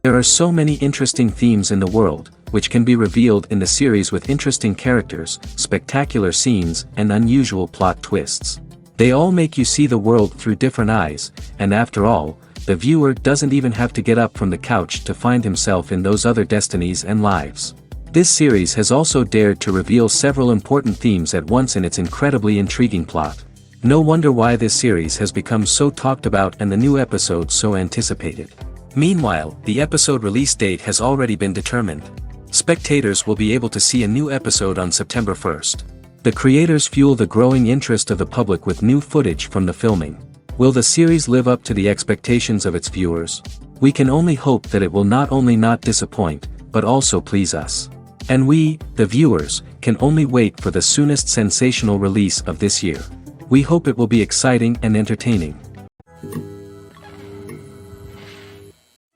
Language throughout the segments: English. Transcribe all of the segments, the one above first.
There are so many interesting themes in the world, which can be revealed in the series with interesting characters, spectacular scenes, and unusual plot twists. They all make you see the world through different eyes, and after all, the viewer doesn't even have to get up from the couch to find himself in those other destinies and lives. This series has also dared to reveal several important themes at once in its incredibly intriguing plot. No wonder why this series has become so talked about and the new episodes so anticipated. Meanwhile, the episode release date has already been determined. Spectators will be able to see a new episode on September 1st. The creators fuel the growing interest of the public with new footage from the filming. Will the series live up to the expectations of its viewers? We can only hope that it will not only not disappoint, but also please us. And we, the viewers, can only wait for the soonest sensational release of this year. We hope it will be exciting and entertaining.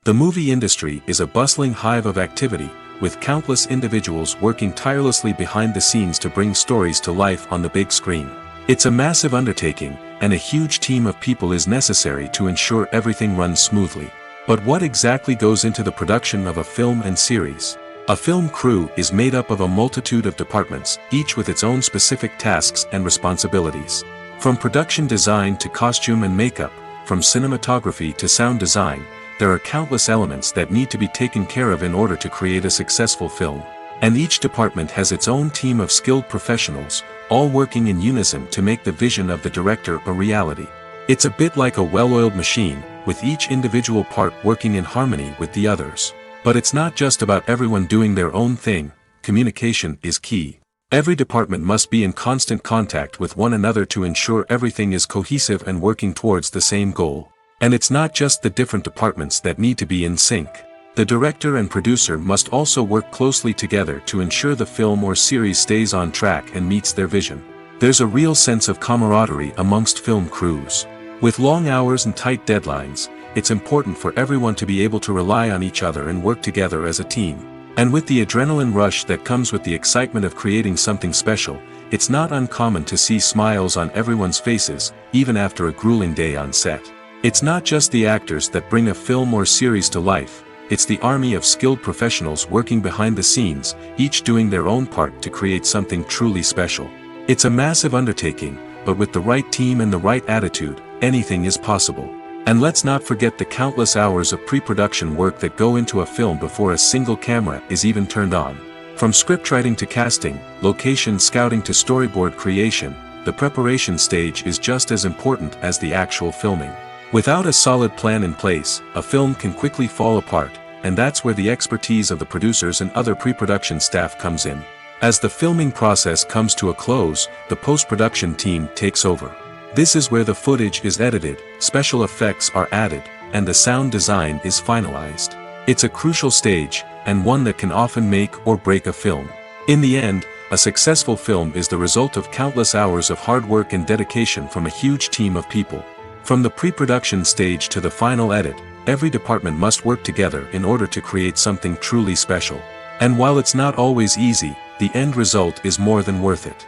The movie industry is a bustling hive of activity, with countless individuals working tirelessly behind the scenes to bring stories to life on the big screen. It's a massive undertaking, and a huge team of people is necessary to ensure everything runs smoothly. But what exactly goes into the production of a film and series? A film crew is made up of a multitude of departments, each with its own specific tasks and responsibilities. From production design to costume and makeup, from cinematography to sound design, there are countless elements that need to be taken care of in order to create a successful film. And each department has its own team of skilled professionals, all working in unison to make the vision of the director a reality. It's a bit like a well-oiled machine, with each individual part working in harmony with the others. But it's not just about everyone doing their own thing. Communication is key. Every department must be in constant contact with one another to ensure everything is cohesive and working towards the same goal. And it's not just the different departments that need to be in sync. The director and producer must also work closely together to ensure the film or series stays on track and meets their vision. There's a real sense of camaraderie amongst film crews. With long hours and tight deadlines, it's important for everyone to be able to rely on each other and work together as a team. And with the adrenaline rush that comes with the excitement of creating something special, it's not uncommon to see smiles on everyone's faces, even after a grueling day on set. It's not just the actors that bring a film or series to life, it's the army of skilled professionals working behind the scenes, each doing their own part to create something truly special. It's a massive undertaking, but with the right team and the right attitude, anything is possible. And let's not forget the countless hours of pre-production work that go into a film before a single camera is even turned on. From scriptwriting to casting, location scouting to storyboard creation, the preparation stage is just as important as the actual filming. Without a solid plan in place, a film can quickly fall apart, and that's where the expertise of the producers and other pre-production staff comes in. As the filming process comes to a close, the post-production team takes over. This is where the footage is edited, special effects are added, and the sound design is finalized. It's a crucial stage, and one that can often make or break a film. In the end, a successful film is the result of countless hours of hard work and dedication from a huge team of people. From the pre-production stage to the final edit, every department must work together in order to create something truly special. And while it's not always easy, the end result is more than worth it.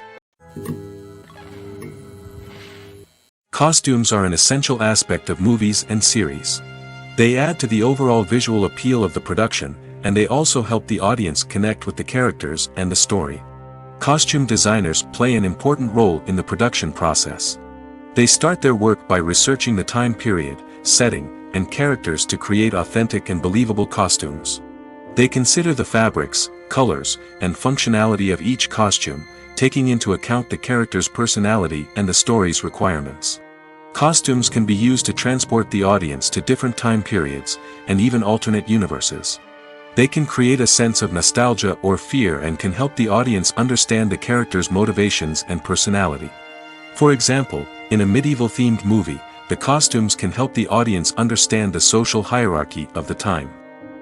Costumes are an essential aspect of movies and series. They add to the overall visual appeal of the production, and they also help the audience connect with the characters and the story. Costume designers play an important role in the production process. They start their work by researching the time period, setting, and characters to create authentic and believable costumes. They consider the fabrics, colors, and functionality of each costume, taking into account the character's personality and the story's requirements. Costumes can be used to transport the audience to different time periods, and even alternate universes. They can create a sense of nostalgia or fear and can help the audience understand the character's motivations and personality. For example, in a medieval-themed movie, the costumes can help the audience understand the social hierarchy of the time.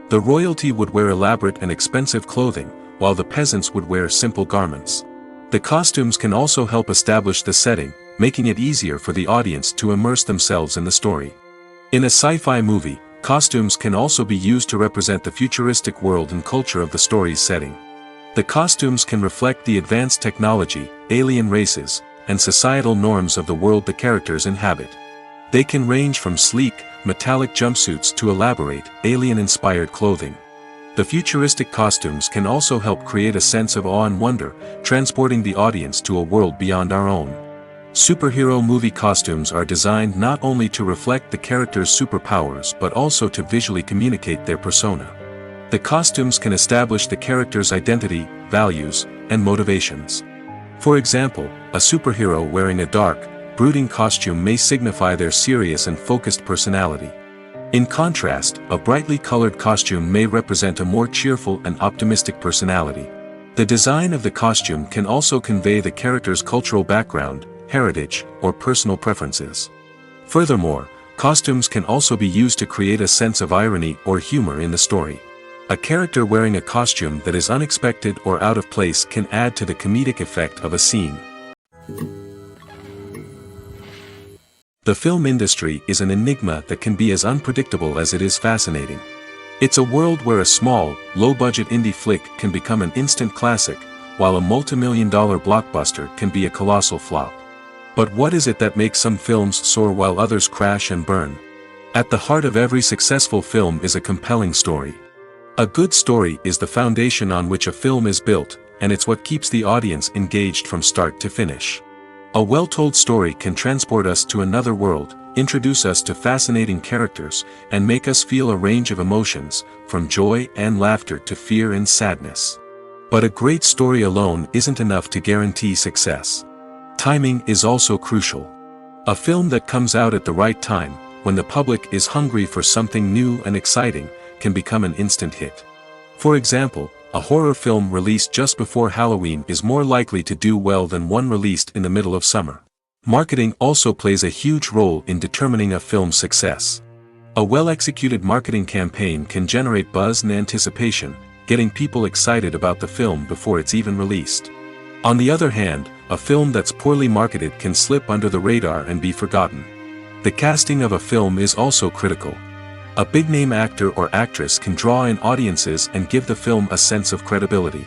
The royalty would wear elaborate and expensive clothing, while the peasants would wear simple garments. The costumes can also help establish the setting, making it easier for the audience to immerse themselves in the story. In a sci-fi movie, costumes can also be used to represent the futuristic world and culture of the story's setting. The costumes can reflect the advanced technology, alien races, and societal norms of the world the characters inhabit. They can range from sleek, metallic jumpsuits to elaborate, alien-inspired clothing. The futuristic costumes can also help create a sense of awe and wonder, transporting the audience to a world beyond our own. Superhero movie costumes are designed not only to reflect the character's superpowers but also to visually communicate their persona. The costumes can establish the character's identity, values, and motivations. For example, a superhero wearing a dark, brooding costume may signify their serious and focused personality. In contrast, a brightly colored costume may represent a more cheerful and optimistic personality. The design of the costume can also convey the character's cultural background, heritage, or personal preferences. Furthermore, costumes can also be used to create a sense of irony or humor in the story. A character wearing a costume that is unexpected or out of place can add to the comedic effect of a scene. The film industry is an enigma that can be as unpredictable as it is fascinating. It's a world where a small, low-budget indie flick can become an instant classic, while a multi-million-dollar blockbuster can be a colossal flop. But what is it that makes some films soar while others crash and burn? At the heart of every successful film is a compelling story. A good story is the foundation on which a film is built, and it's what keeps the audience engaged from start to finish. A well-told story can transport us to another world, introduce us to fascinating characters, and make us feel a range of emotions, from joy and laughter to fear and sadness. But a great story alone isn't enough to guarantee success. Timing is also crucial. A film that comes out at the right time, when the public is hungry for something new and exciting, can become an instant hit. For example, a horror film released just before Halloween is more likely to do well than one released in the middle of summer. Marketing also plays a huge role in determining a film's success. A well-executed marketing campaign can generate buzz and anticipation, getting people excited about the film before it's even released. On the other hand, a film that's poorly marketed can slip under the radar and be forgotten. The casting of a film is also critical. A big-name actor or actress can draw in audiences and give the film a sense of credibility.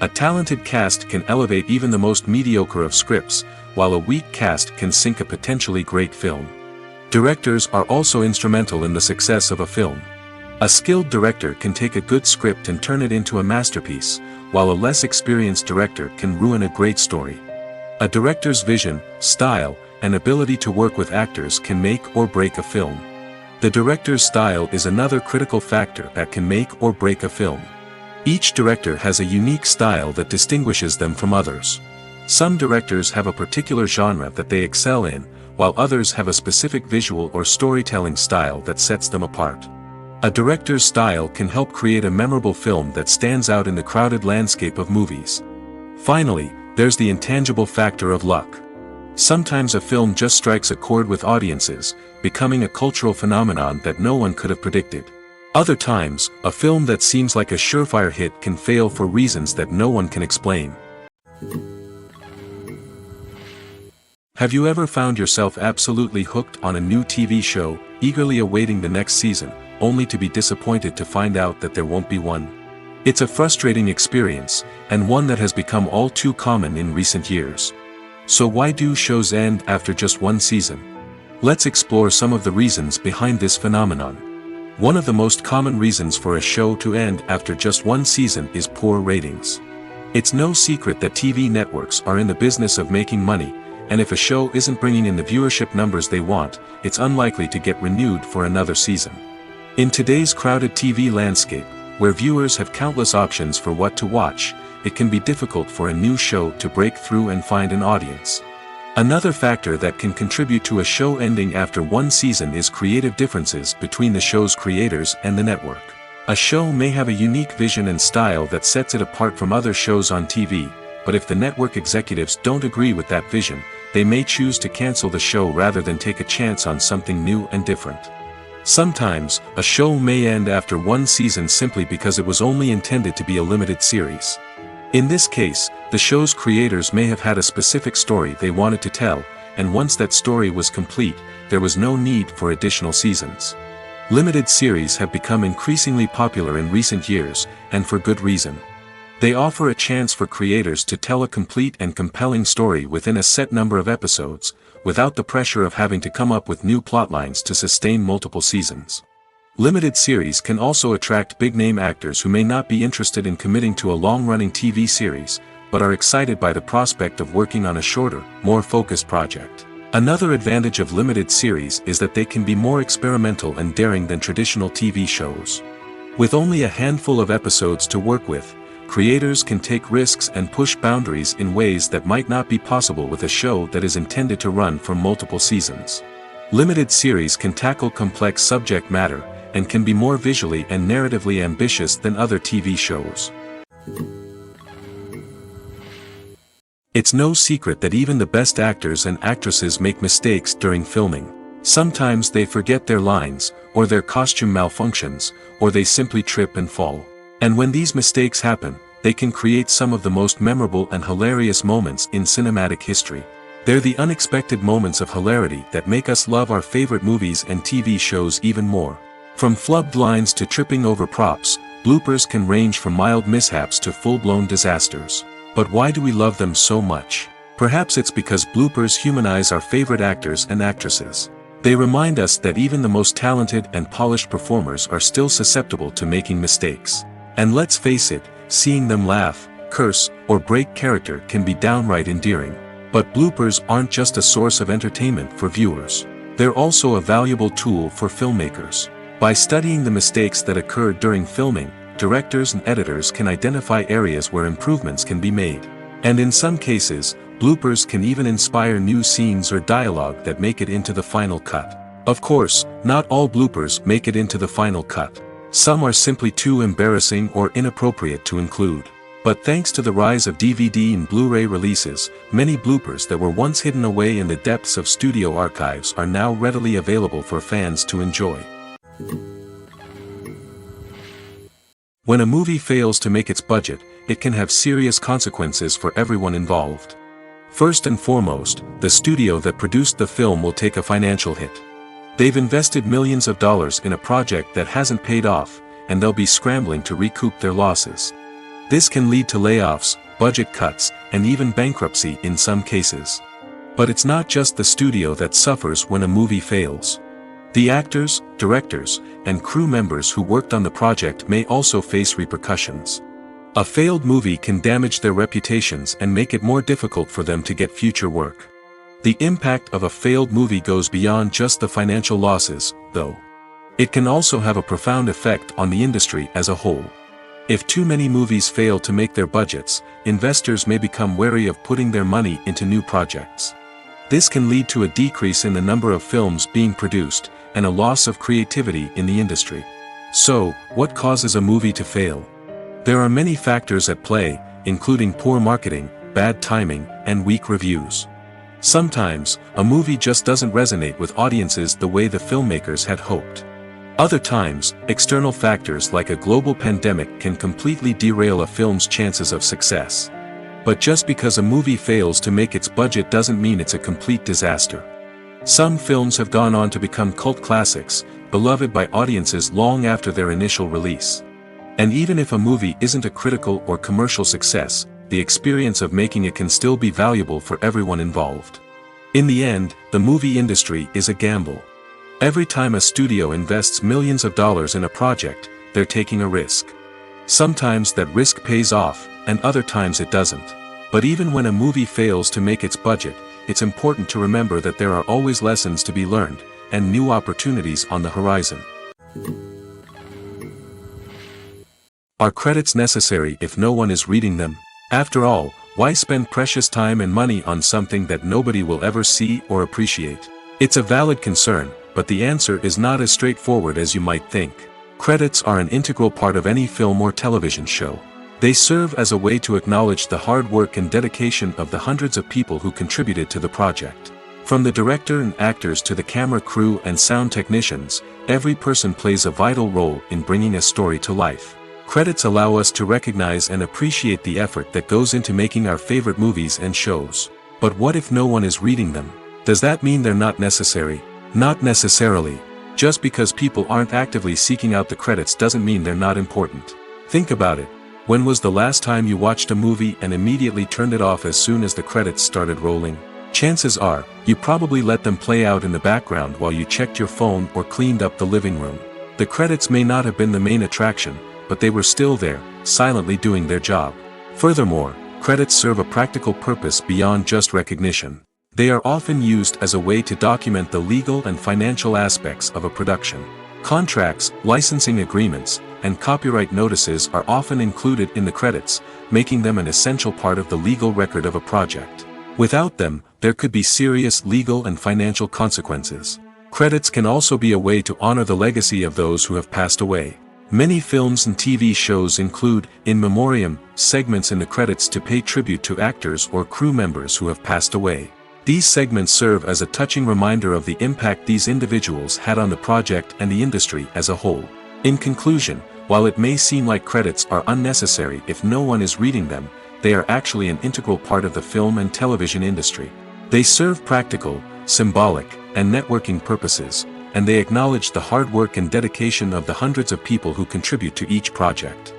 A talented cast can elevate even the most mediocre of scripts, while a weak cast can sink a potentially great film. Directors are also instrumental in the success of a film. A skilled director can take a good script and turn it into a masterpiece, while a less experienced director can ruin a great story. A director's vision, style, and ability to work with actors can make or break a film. The director's style is another critical factor that can make or break a film. Each director has a unique style that distinguishes them from others. Some directors have a particular genre that they excel in, while others have a specific visual or storytelling style that sets them apart. A director's style can help create a memorable film that stands out in the crowded landscape of movies. Finally, there's the intangible factor of luck. Sometimes a film just strikes a chord with audiences, becoming a cultural phenomenon that no one could have predicted. Other times, a film that seems like a surefire hit can fail for reasons that no one can explain. Have you ever found yourself absolutely hooked on a new TV show, eagerly awaiting the next season, only to be disappointed to find out that there won't be one? It's a frustrating experience, and one that has become all too common in recent years. So why do shows end after just one season? Let's explore some of the reasons behind this phenomenon. One of the most common reasons for a show to end after just one season is poor ratings. It's no secret that TV networks are in the business of making money, and if a show isn't bringing in the viewership numbers they want, it's unlikely to get renewed for another season. In today's crowded TV landscape, where viewers have countless options for what to watch, it can be difficult for a new show to break through and find an audience. Another factor that can contribute to a show ending after one season is creative differences between the show's creators and the network. A show may have a unique vision and style that sets it apart from other shows on TV, but if the network executives don't agree with that vision, they may choose to cancel the show rather than take a chance on something new and different. Sometimes, a show may end after one season simply because it was only intended to be a limited series. In this case, the show's creators may have had a specific story they wanted to tell, and once that story was complete, there was no need for additional seasons. Limited series have become increasingly popular in recent years, and for good reason. They offer a chance for creators to tell a complete and compelling story within a set number of episodes, without the pressure of having to come up with new plotlines to sustain multiple seasons. Limited series can also attract big-name actors who may not be interested in committing to a long-running TV series, but are excited by the prospect of working on a shorter, more focused project. Another advantage of limited series is that they can be more experimental and daring than traditional TV shows. With only a handful of episodes to work with, creators can take risks and push boundaries in ways that might not be possible with a show that is intended to run for multiple seasons. Limited series can tackle complex subject matter, and can be more visually and narratively ambitious than other TV shows. It's no secret that even the best actors and actresses make mistakes during filming. Sometimes they forget their lines, or their costume malfunctions, or they simply trip and fall. And when these mistakes happen, they can create some of the most memorable and hilarious moments in cinematic history. They're the unexpected moments of hilarity that make us love our favorite movies and TV shows even more. From flubbed lines to tripping over props, bloopers can range from mild mishaps to full-blown disasters. But why do we love them so much? Perhaps it's because bloopers humanize our favorite actors and actresses. They remind us that even the most talented and polished performers are still susceptible to making mistakes. And let's face it, seeing them laugh, curse, or break character can be downright endearing. But bloopers aren't just a source of entertainment for viewers. They're also a valuable tool for filmmakers. By studying the mistakes that occur during filming, directors and editors can identify areas where improvements can be made. And in some cases, bloopers can even inspire new scenes or dialogue that make it into the final cut. Of course, not all bloopers make it into the final cut. Some are simply too embarrassing or inappropriate to include. But thanks to the rise of DVD and Blu-ray releases, many bloopers that were once hidden away in the depths of studio archives are now readily available for fans to enjoy. When a movie fails to make its budget, it can have serious consequences for everyone involved. First and foremost, the studio that produced the film will take a financial hit. They've invested millions of dollars in a project that hasn't paid off, and they'll be scrambling to recoup their losses. This can lead to layoffs, budget cuts, and even bankruptcy in some cases. But it's not just the studio that suffers when a movie fails. The actors, directors, and crew members who worked on the project may also face repercussions. A failed movie can damage their reputations and make it more difficult for them to get future work. The impact of a failed movie goes beyond just the financial losses, though. It can also have a profound effect on the industry as a whole. If too many movies fail to make their budgets, investors may become wary of putting their money into new projects. This can lead to a decrease in the number of films being produced, and a loss of creativity in the industry. So, what causes a movie to fail? There are many factors at play, including poor marketing, bad timing, and weak reviews. Sometimes, a movie just doesn't resonate with audiences the way the filmmakers had hoped. Other times, external factors like a global pandemic can completely derail a film's chances of success. But just because a movie fails to make its budget doesn't mean it's a complete disaster. Some films have gone on to become cult classics, beloved by audiences long after their initial release. And even if a movie isn't a critical or commercial success, the experience of making it can still be valuable for everyone involved. In the end, the movie industry is a gamble. Every time a studio invests millions of dollars in a project, they're taking a risk. Sometimes that risk pays off, and other times it doesn't. But even when a movie fails to make its budget, it's important to remember that there are always lessons to be learned, and new opportunities on the horizon. Are credits necessary if no one is reading them? After all, why spend precious time and money on something that nobody will ever see or appreciate? It's a valid concern, but the answer is not as straightforward as you might think. Credits are an integral part of any film or television show. They serve as a way to acknowledge the hard work and dedication of the hundreds of people who contributed to the project. From the director and actors to the camera crew and sound technicians, every person plays a vital role in bringing a story to life. Credits allow us to recognize and appreciate the effort that goes into making our favorite movies and shows. But what if no one is reading them? Does that mean they're not necessary? Not necessarily. Just because people aren't actively seeking out the credits doesn't mean they're not important. Think about it. When was the last time you watched a movie and immediately turned it off as soon as the credits started rolling? Chances are, you probably let them play out in the background while you checked your phone or cleaned up the living room. The credits may not have been the main attraction, but they were still there, silently doing their job. Furthermore, credits serve a practical purpose beyond just recognition. They are often used as a way to document the legal and financial aspects of a production. Contracts, licensing agreements, and copyright notices are often included in the credits, making them an essential part of the legal record of a project. Without them, there could be serious legal and financial consequences. Credits can also be a way to honor the legacy of those who have passed away. Many films and TV shows include in memoriam segments in the credits to pay tribute to actors or crew members who have passed away. These segments serve as a touching reminder of the impact these individuals had on the project and the industry as a whole. In conclusion, while it may seem like credits are unnecessary if no one is reading them, they are actually an integral part of the film and television industry. They serve practical, symbolic, and networking purposes, and they acknowledge the hard work and dedication of the hundreds of people who contribute to each project.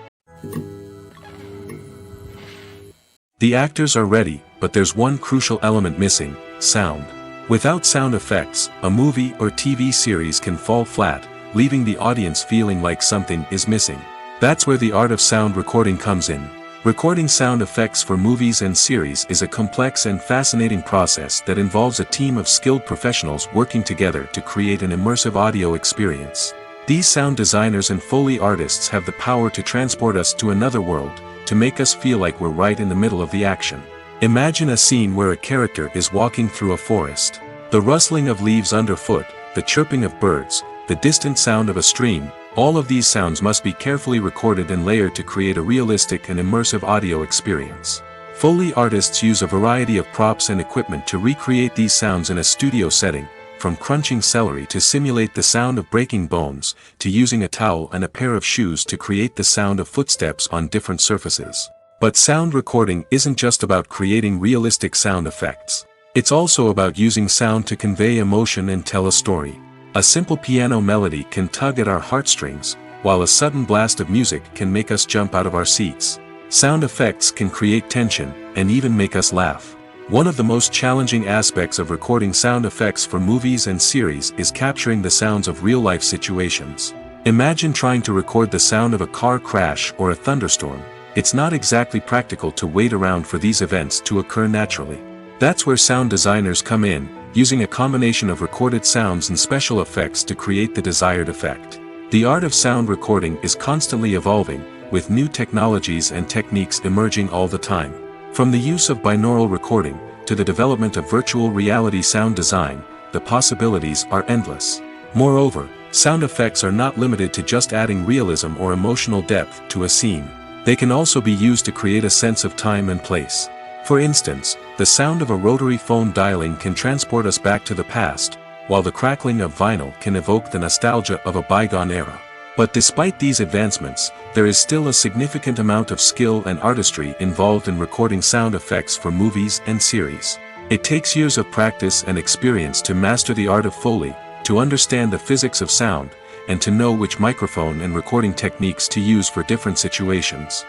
The actors are ready, but there's one crucial element missing: sound. Without sound effects, a movie or TV series can fall flat, leaving the audience feeling like something is missing. That's where the art of sound recording comes in. Recording sound effects for movies and series is a complex and fascinating process that involves a team of skilled professionals working together to create an immersive audio experience. These sound designers and Foley artists have the power to transport us to another world, to make us feel like we're right in the middle of the action. Imagine a scene where a character is walking through a forest. The rustling of leaves underfoot, the chirping of birds, the distant sound of a stream, all of these sounds must be carefully recorded and layered to create a realistic and immersive audio experience. Foley artists use a variety of props and equipment to recreate these sounds in a studio setting, from crunching celery to simulate the sound of breaking bones, to using a towel and a pair of shoes to create the sound of footsteps on different surfaces. But sound recording isn't just about creating realistic sound effects. It's also about using sound to convey emotion and tell a story. A simple piano melody can tug at our heartstrings, while a sudden blast of music can make us jump out of our seats. Sound effects can create tension, and even make us laugh. One of the most challenging aspects of recording sound effects for movies and series is capturing the sounds of real-life situations. Imagine trying to record the sound of a car crash or a thunderstorm. It's not exactly practical to wait around for these events to occur naturally. That's where sound designers come in, using a combination of recorded sounds and special effects to create the desired effect. The art of sound recording is constantly evolving, with new technologies and techniques emerging all the time. From the use of binaural recording, to the development of virtual reality sound design, the possibilities are endless. Moreover, sound effects are not limited to just adding realism or emotional depth to a scene. They can also be used to create a sense of time and place. For instance, the sound of a rotary phone dialing can transport us back to the past, while the crackling of vinyl can evoke the nostalgia of a bygone era. But despite these advancements, there is still a significant amount of skill and artistry involved in recording sound effects for movies and series. It takes years of practice and experience to master the art of Foley, to understand the physics of sound, and to know which microphone and recording techniques to use for different situations.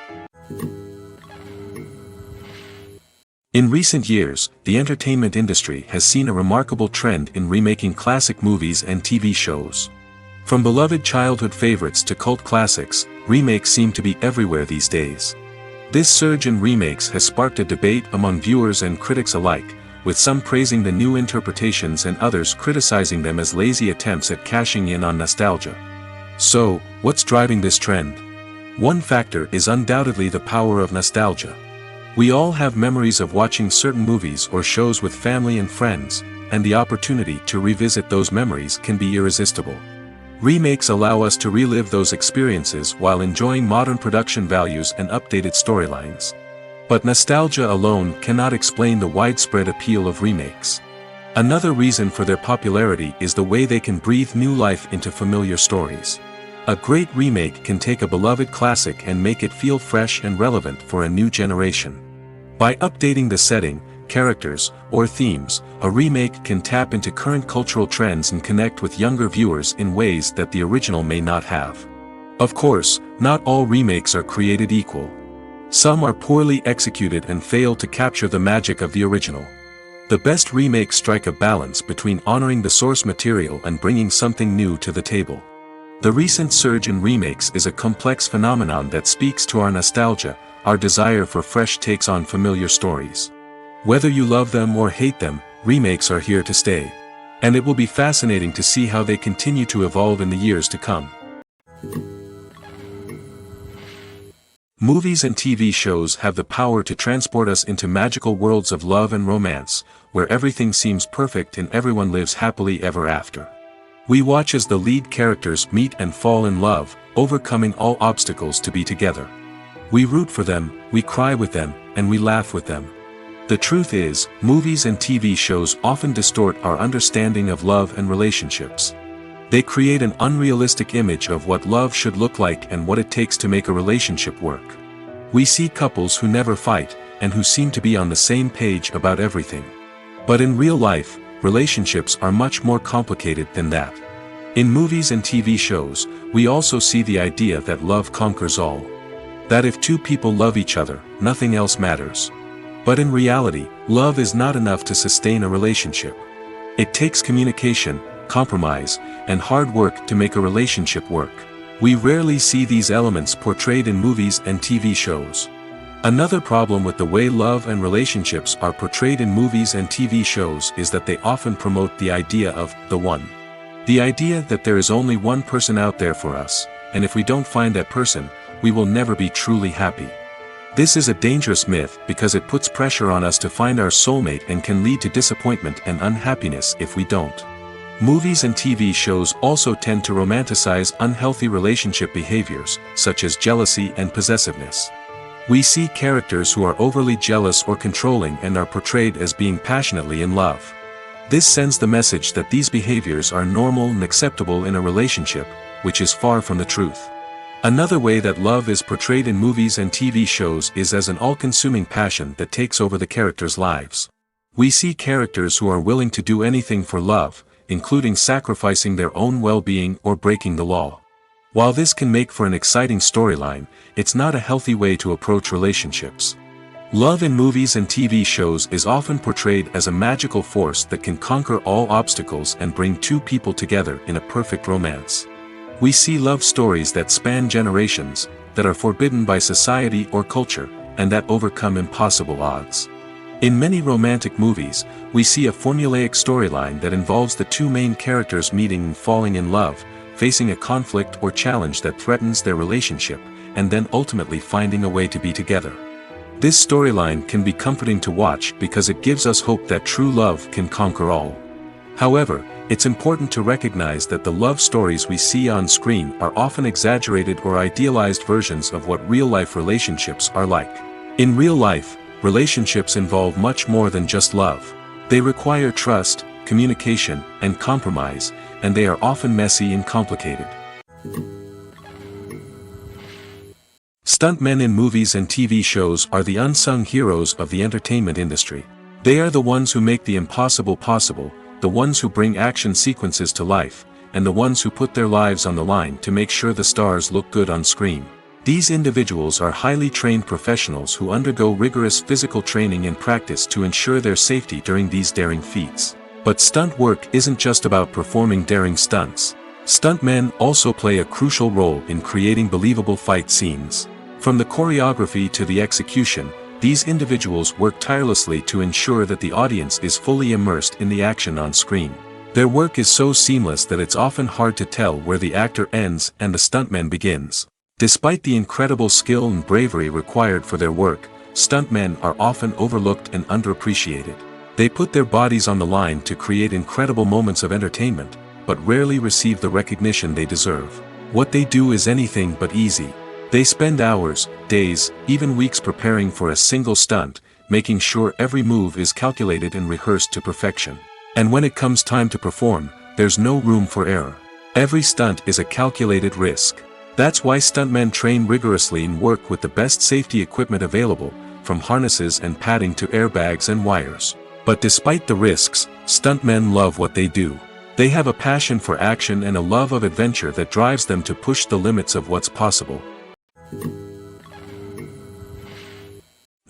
In recent years, the entertainment industry has seen a remarkable trend in remaking classic movies and TV shows. From beloved childhood favorites to cult classics, remakes seem to be everywhere these days. This surge in remakes has sparked a debate among viewers and critics alike, with some praising the new interpretations and others criticizing them as lazy attempts at cashing in on nostalgia. So, what's driving this trend? One factor is undoubtedly the power of nostalgia. We all have memories of watching certain movies or shows with family and friends, and the opportunity to revisit those memories can be irresistible. Remakes allow us to relive those experiences while enjoying modern production values and updated storylines. But nostalgia alone cannot explain the widespread appeal of remakes. Another reason for their popularity is the way they can breathe new life into familiar stories. A great remake can take a beloved classic and make it feel fresh and relevant for a new generation. By updating the setting, characters, or themes, a remake can tap into current cultural trends and connect with younger viewers in ways that the original may not have. Of course, not all remakes are created equal. Some are poorly executed and fail to capture the magic of the original. The best remakes strike a balance between honoring the source material and bringing something new to the table. The recent surge in remakes is a complex phenomenon that speaks to our nostalgia, our desire for fresh takes on familiar stories. Whether you love them or hate them, remakes are here to stay. And it will be fascinating to see how they continue to evolve in the years to come. Movies and TV shows have the power to transport us into magical worlds of love and romance, where everything seems perfect and everyone lives happily ever after. We watch as the lead characters meet and fall in love, overcoming all obstacles to be together. We root for them, we cry with them, and we laugh with them. The truth is, movies and TV shows often distort our understanding of love and relationships. They create an unrealistic image of what love should look like and what it takes to make a relationship work. We see couples who never fight, and who seem to be on the same page about everything. But in real life, relationships are much more complicated than that. In movies and TV shows, we also see the idea that love conquers all. That if two people love each other, nothing else matters. But in reality, love is not enough to sustain a relationship. It takes communication, compromise, and hard work to make a relationship work. We rarely see these elements portrayed in movies and TV shows. Another problem with the way love and relationships are portrayed in movies and TV shows is that they often promote the idea of the one. The idea that there is only one person out there for us, and if we don't find that person, we will never be truly happy. This is a dangerous myth because it puts pressure on us to find our soulmate and can lead to disappointment and unhappiness if we don't. Movies and TV shows also tend to romanticize unhealthy relationship behaviors, such as jealousy and possessiveness. We see characters who are overly jealous or controlling and are portrayed as being passionately in love. This sends the message that these behaviors are normal and acceptable in a relationship, which is far from the truth. Another way that love is portrayed in movies and TV shows is as an all-consuming passion that takes over the characters' lives. We see characters who are willing to do anything for love, including sacrificing their own well-being or breaking the law. While this can make for an exciting storyline, it's not a healthy way to approach relationships. Love in movies and TV shows is often portrayed as a magical force that can conquer all obstacles and bring two people together in a perfect romance. We see love stories that span generations, that are forbidden by society or culture, and that overcome impossible odds. In many romantic movies, we see a formulaic storyline that involves the two main characters meeting and falling in love, facing a conflict or challenge that threatens their relationship, and then ultimately finding a way to be together. This storyline can be comforting to watch because it gives us hope that true love can conquer all. However, it's important to recognize that the love stories we see on screen are often exaggerated or idealized versions of what real-life relationships are like. In real life, relationships involve much more than just love. They require trust, communication, and compromise, and they are often messy and complicated. Stuntmen in movies and TV shows are the unsung heroes of the entertainment industry. They are the ones who make the impossible possible, the ones who bring action sequences to life, and the ones who put their lives on the line to make sure the stars look good on screen. These individuals are highly trained professionals who undergo rigorous physical training and practice to ensure their safety during these daring feats. But stunt work isn't just about performing daring stunts. Stuntmen also play a crucial role in creating believable fight scenes. From the choreography to the execution, these individuals work tirelessly to ensure that the audience is fully immersed in the action on screen. Their work is so seamless that it's often hard to tell where the actor ends and the stuntman begins. Despite the incredible skill and bravery required for their work, stuntmen are often overlooked and underappreciated. They put their bodies on the line to create incredible moments of entertainment, but rarely receive the recognition they deserve. What they do is anything but easy. They spend hours, days, even weeks preparing for a single stunt, making sure every move is calculated and rehearsed to perfection. And when it comes time to perform, there's no room for error. Every stunt is a calculated risk. That's why stuntmen train rigorously and work with the best safety equipment available, from harnesses and padding to airbags and wires. But despite the risks, stuntmen love what they do. They have a passion for action and a love of adventure that drives them to push the limits of what's possible.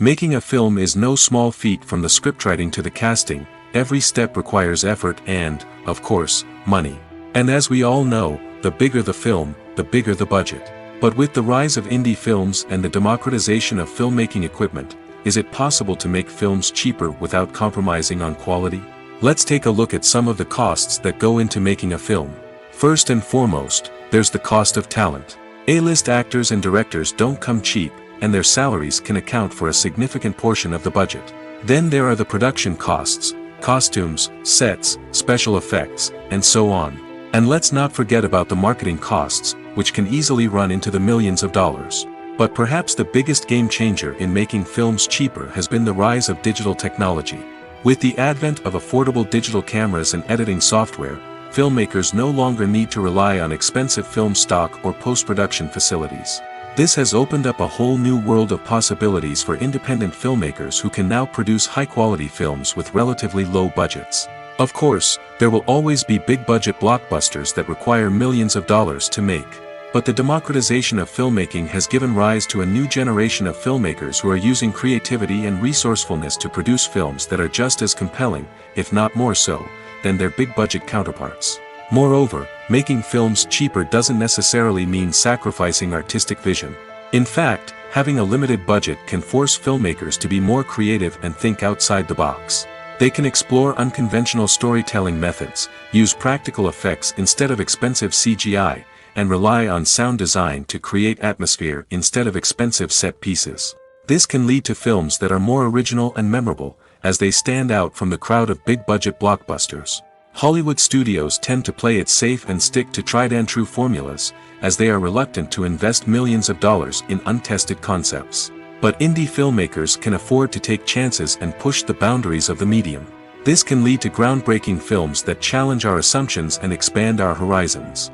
Making a film is no small feat. From the scriptwriting to the casting, every step requires effort and, of course, money. And as we all know, the bigger the film, the bigger the budget. But with the rise of indie films and the democratization of filmmaking equipment, is it possible to make films cheaper without compromising on quality? Let's take a look at some of the costs that go into making a film. First and foremost, there's the cost of talent. A-list actors and directors don't come cheap, and their salaries can account for a significant portion of the budget. Then there are the production costs, costumes, sets, special effects, and so on. And let's not forget about the marketing costs, which can easily run into the millions of dollars. But perhaps the biggest game changer in making films cheaper has been the rise of digital technology. With the advent of affordable digital cameras and editing software, filmmakers no longer need to rely on expensive film stock or post-production facilities. This has opened up a whole new world of possibilities for independent filmmakers who can now produce high-quality films with relatively low budgets. Of course, there will always be big-budget blockbusters that require millions of dollars to make. But the democratization of filmmaking has given rise to a new generation of filmmakers who are using creativity and resourcefulness to produce films that are just as compelling, if not more so, than their big-budget counterparts. Moreover, making films cheaper doesn't necessarily mean sacrificing artistic vision. In fact, having a limited budget can force filmmakers to be more creative and think outside the box. They can explore unconventional storytelling methods, use practical effects instead of expensive CGI, and rely on sound design to create atmosphere instead of expensive set pieces. This can lead to films that are more original and memorable, as they stand out from the crowd of big-budget blockbusters. Hollywood studios tend to play it safe and stick to tried-and-true formulas, as they are reluctant to invest millions of dollars in untested concepts. But indie filmmakers can afford to take chances and push the boundaries of the medium. This can lead to groundbreaking films that challenge our assumptions and expand our horizons.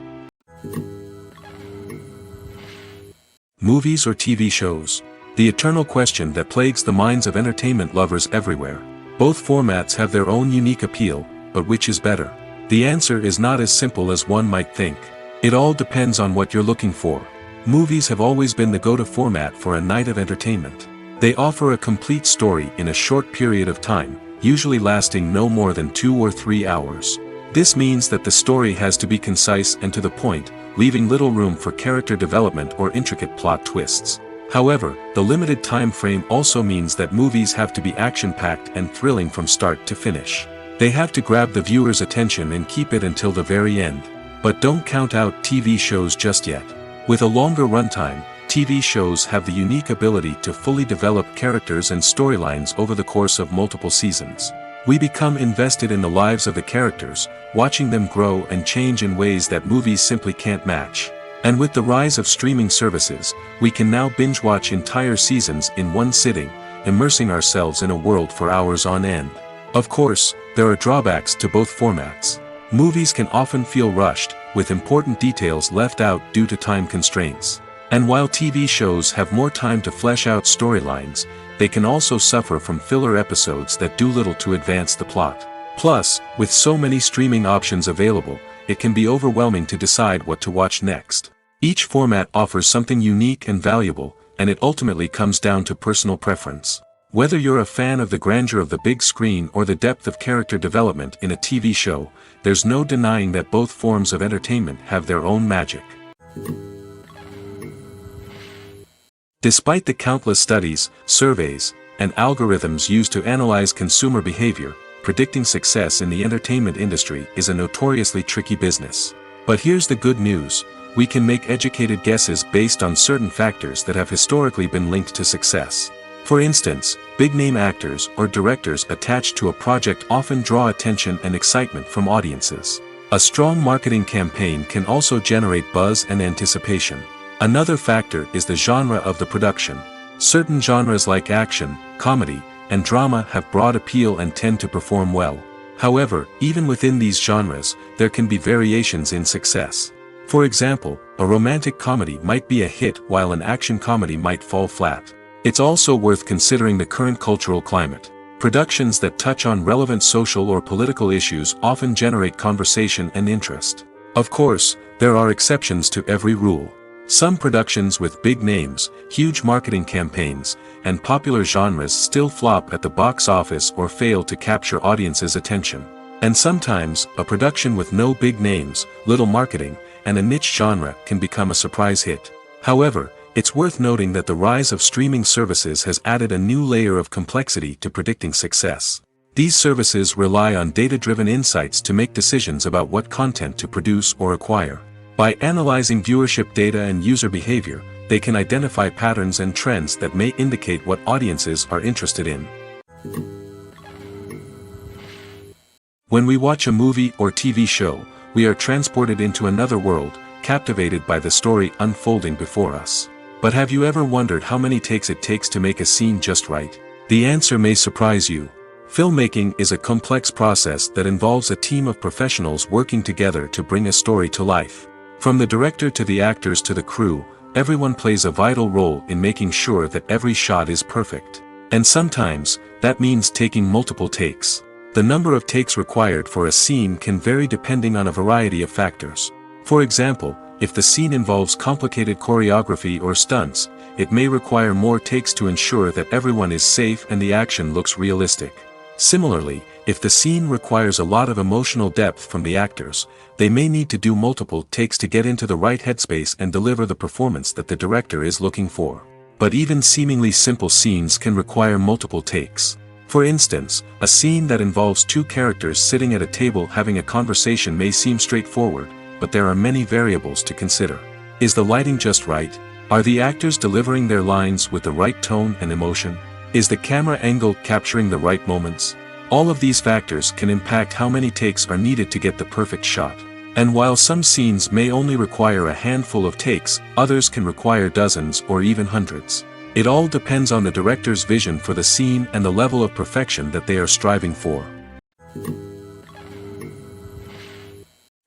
Movies or TV shows? The eternal question that plagues the minds of entertainment lovers everywhere. Both formats have their own unique appeal, but which is better? The answer is not as simple as one might think. It all depends on what you're looking for. Movies have always been the go-to format for a night of entertainment. They offer a complete story in a short period of time, usually lasting no more than 2 or 3 hours. This means that the story has to be concise and to the point, leaving little room for character development or intricate plot twists. However, the limited time frame also means that movies have to be action-packed and thrilling from start to finish. They have to grab the viewer's attention and keep it until the very end. But don't count out TV shows just yet. With a longer runtime, TV shows have the unique ability to fully develop characters and storylines over the course of multiple seasons. We become invested in the lives of the characters, watching them grow and change in ways that movies simply can't match. And with the rise of streaming services, we can now binge-watch entire seasons in one sitting, immersing ourselves in a world for hours on end. Of course, there are drawbacks to both formats. Movies can often feel rushed, with important details left out due to time constraints. And while TV shows have more time to flesh out storylines, they can also suffer from filler episodes that do little to advance the plot. Plus, with so many streaming options available, it can be overwhelming to decide what to watch next. Each format offers something unique and valuable, and it ultimately comes down to personal preference. Whether you're a fan of the grandeur of the big screen or the depth of character development in a TV show, there's no denying that both forms of entertainment have their own magic. Despite the countless studies, surveys, and algorithms used to analyze consumer behavior, predicting success in the entertainment industry is a notoriously tricky business. But here's the good news: we can make educated guesses based on certain factors that have historically been linked to success. For instance, big-name actors or directors attached to a project often draw attention and excitement from audiences. A strong marketing campaign can also generate buzz and anticipation. Another factor is the genre of the production. Certain genres like action, comedy, and drama have broad appeal and tend to perform well. However, even within these genres, there can be variations in success. For example, a romantic comedy might be a hit while an action comedy might fall flat. It's also worth considering the current cultural climate. Productions that touch on relevant social or political issues often generate conversation and interest. Of course, there are exceptions to every rule. Some productions with big names, huge marketing campaigns, and popular genres still flop at the box office or fail to capture audiences' attention. And sometimes, a production with no big names, little marketing, and a niche genre can become a surprise hit. However, it's worth noting that the rise of streaming services has added a new layer of complexity to predicting success. These services rely on data-driven insights to make decisions about what content to produce or acquire. By analyzing viewership data and user behavior, they can identify patterns and trends that may indicate what audiences are interested in. When we watch a movie or TV show, we are transported into another world, captivated by the story unfolding before us. But have you ever wondered how many takes it takes to make a scene just right? The answer may surprise you. Filmmaking is a complex process that involves a team of professionals working together to bring a story to life. From the director to the actors to the crew, everyone plays a vital role in making sure that every shot is perfect. And sometimes, that means taking multiple takes. The number of takes required for a scene can vary depending on a variety of factors. For example, if the scene involves complicated choreography or stunts, it may require more takes to ensure that everyone is safe and the action looks realistic. Similarly, if the scene requires a lot of emotional depth from the actors, they may need to do multiple takes to get into the right headspace and deliver the performance that the director is looking for. But even seemingly simple scenes can require multiple takes. For instance, a scene that involves two characters sitting at a table having a conversation may seem straightforward, but there are many variables to consider. Is the lighting just right? Are the actors delivering their lines with the right tone and emotion? Is the camera angle capturing the right moments? All of these factors can impact how many takes are needed to get the perfect shot. And while some scenes may only require a handful of takes, others can require dozens or even hundreds. It all depends on the director's vision for the scene and the level of perfection that they are striving for.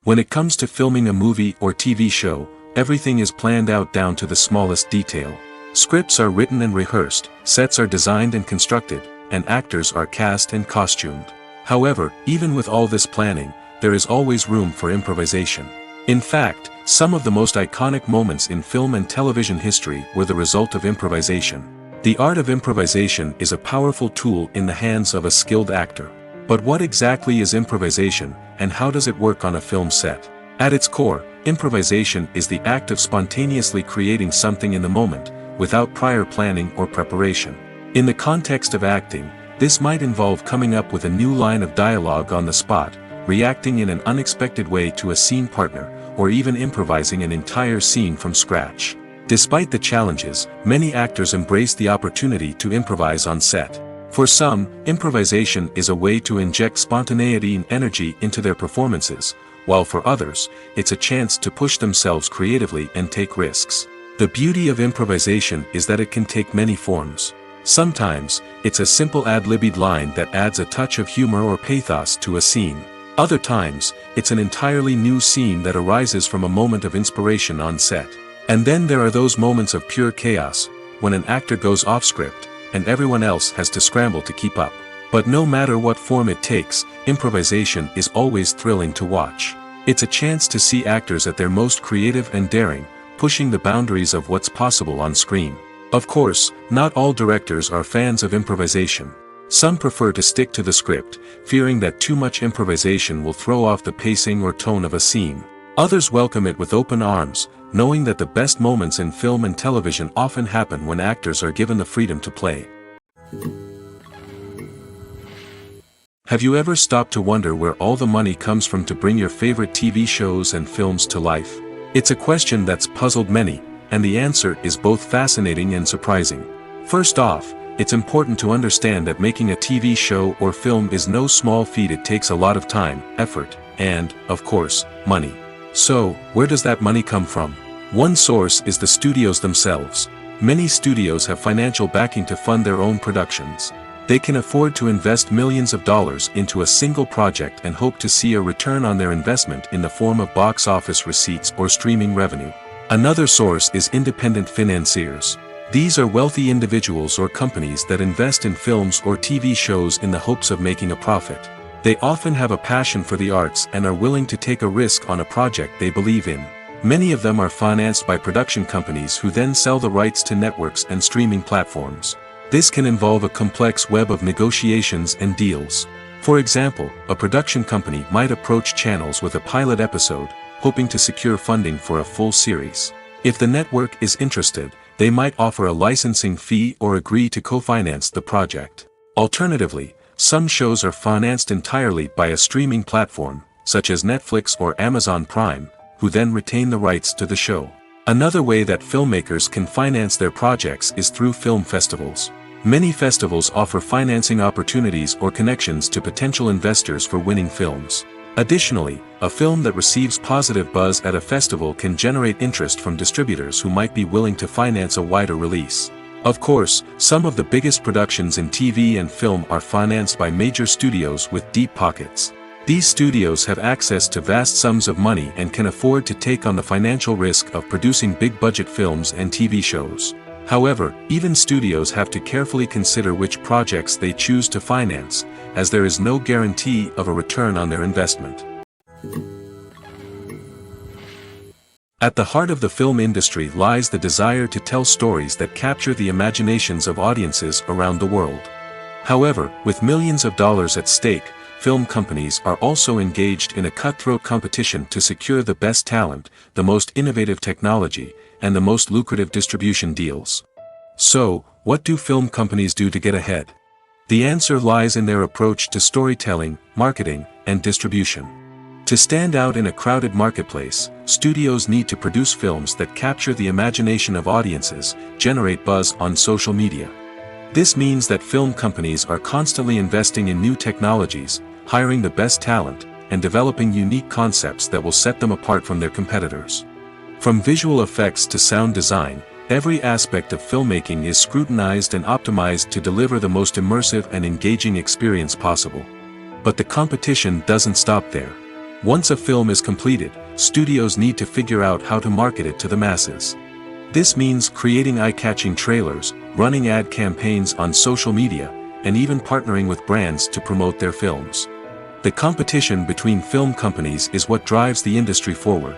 When it comes to filming a movie or TV show, everything is planned out down to the smallest detail. Scripts are written and rehearsed, sets are designed and constructed, and actors are cast and costumed. However, even with all this planning, there is always room for improvisation. In fact, some of the most iconic moments in film and television history were the result of improvisation. The art of improvisation is a powerful tool in the hands of a skilled actor. But what exactly is improvisation, and how does it work on a film set? At its core, improvisation is the act of spontaneously creating something in the moment, without prior planning or preparation. In the context of acting, this might involve coming up with a new line of dialogue on the spot, reacting in an unexpected way to a scene partner, or even improvising an entire scene from scratch. Despite the challenges, many actors embrace the opportunity to improvise on set. For some, improvisation is a way to inject spontaneity and energy into their performances, while for others, it's a chance to push themselves creatively and take risks. The beauty of improvisation is that it can take many forms. Sometimes, it's a simple ad-libbed line that adds a touch of humor or pathos to a scene. Other times, it's an entirely new scene that arises from a moment of inspiration on set. And then there are those moments of pure chaos, when an actor goes off script, and everyone else has to scramble to keep up. But no matter what form it takes, improvisation is always thrilling to watch. It's a chance to see actors at their most creative and daring, pushing the boundaries of what's possible on screen. Of course, not all directors are fans of improvisation. Some prefer to stick to the script, fearing that too much improvisation will throw off the pacing or tone of a scene. Others welcome it with open arms, knowing that the best moments in film and television often happen when actors are given the freedom to play. Have you ever stopped to wonder where all the money comes from to bring your favorite TV shows and films to life? It's a question that's puzzled many, and the answer is both fascinating and surprising. First off, it's important to understand that making a TV show or film is no small feat. It takes a lot of time, effort, and, of course, money. So, where does that money come from? One source is the studios themselves. Many studios have financial backing to fund their own productions. They can afford to invest millions of dollars into a single project and hope to see a return on their investment in the form of box office receipts or streaming revenue. Another source is independent financiers. These are wealthy individuals or companies that invest in films or TV shows in the hopes of making a profit. They often have a passion for the arts and are willing to take a risk on a project they believe in. Many of them are financed by production companies who then sell the rights to networks and streaming platforms. This can involve a complex web of negotiations and deals. For example, a production company might approach channels with a pilot episode, hoping to secure funding for a full series. If the network is interested, they might offer a licensing fee or agree to co-finance the project. Alternatively, some shows are financed entirely by a streaming platform, such as Netflix or Amazon Prime, who then retain the rights to the show. Another way that filmmakers can finance their projects is through film festivals. Many festivals offer financing opportunities or connections to potential investors for winning films. Additionally, a film that receives positive buzz at a festival can generate interest from distributors who might be willing to finance a wider release. Of course, some of the biggest productions in TV and film are financed by major studios with deep pockets. These studios have access to vast sums of money and can afford to take on the financial risk of producing big-budget films and TV shows. However, even studios have to carefully consider which projects they choose to finance, as there is no guarantee of a return on their investment. At the heart of the film industry lies the desire to tell stories that capture the imaginations of audiences around the world. However, with millions of dollars at stake, film companies are also engaged in a cutthroat competition to secure the best talent, the most innovative technology, and the most lucrative distribution deals. So, what do film companies do to get ahead? The answer lies in their approach to storytelling, marketing, and distribution. To stand out in a crowded marketplace, studios need to produce films that capture the imagination of audiences, generate buzz on social media. This means that film companies are constantly investing in new technologies, hiring the best talent, and developing unique concepts that will set them apart from their competitors. From visual effects to sound design, every aspect of filmmaking is scrutinized and optimized to deliver the most immersive and engaging experience possible. But the competition doesn't stop there. Once a film is completed, studios need to figure out how to market it to the masses. This means creating eye-catching trailers, running ad campaigns on social media, and even partnering with brands to promote their films. The competition between film companies is what drives the industry forward.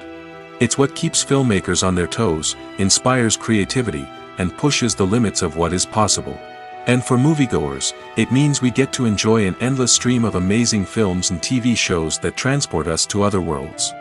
It's what keeps filmmakers on their toes, inspires creativity, and pushes the limits of what is possible. And for moviegoers, it means we get to enjoy an endless stream of amazing films and TV shows that transport us to other worlds.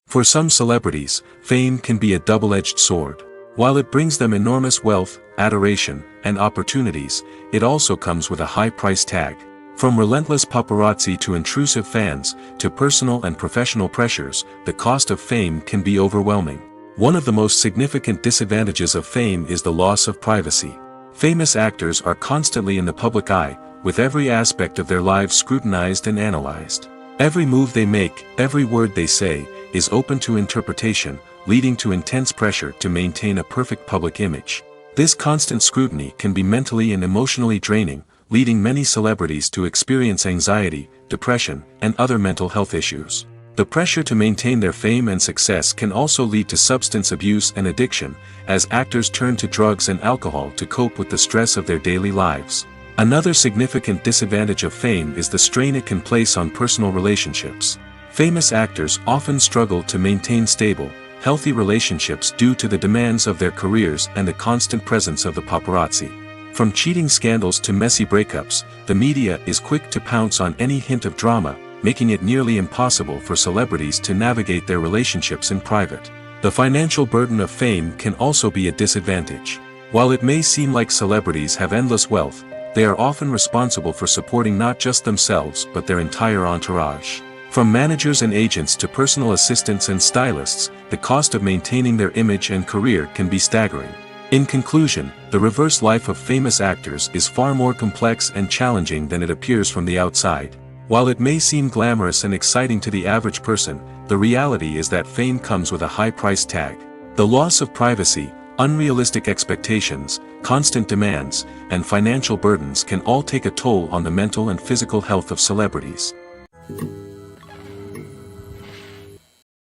For some celebrities, fame can be a double-edged sword. While it brings them enormous wealth, adoration, and opportunities, it also comes with a high price tag. From relentless paparazzi to intrusive fans, to personal and professional pressures, the cost of fame can be overwhelming. One of the most significant disadvantages of fame is the loss of privacy. Famous actors are constantly in the public eye, with every aspect of their lives scrutinized and analyzed. Every move they make, every word they say, is open to interpretation, leading to intense pressure to maintain a perfect public image. This constant scrutiny can be mentally and emotionally draining, leading many celebrities to experience anxiety, depression, and other mental health issues. The pressure to maintain their fame and success can also lead to substance abuse and addiction, as actors turn to drugs and alcohol to cope with the stress of their daily lives. Another significant disadvantage of fame is the strain it can place on personal relationships. Famous actors often struggle to maintain stable, healthy relationships due to the demands of their careers and the constant presence of the paparazzi. From cheating scandals to messy breakups, the media is quick to pounce on any hint of drama, making it nearly impossible for celebrities to navigate their relationships in private. The financial burden of fame can also be a disadvantage. While it may seem like celebrities have endless wealth, they are often responsible for supporting not just themselves but their entire entourage. From managers and agents to personal assistants and stylists, the cost of maintaining their image and career can be staggering. In conclusion, the reverse life of famous actors is far more complex and challenging than it appears from the outside. While it may seem glamorous and exciting to the average person, the reality is that fame comes with a high price tag. The loss of privacy, unrealistic expectations, constant demands, and financial burdens can all take a toll on the mental and physical health of celebrities.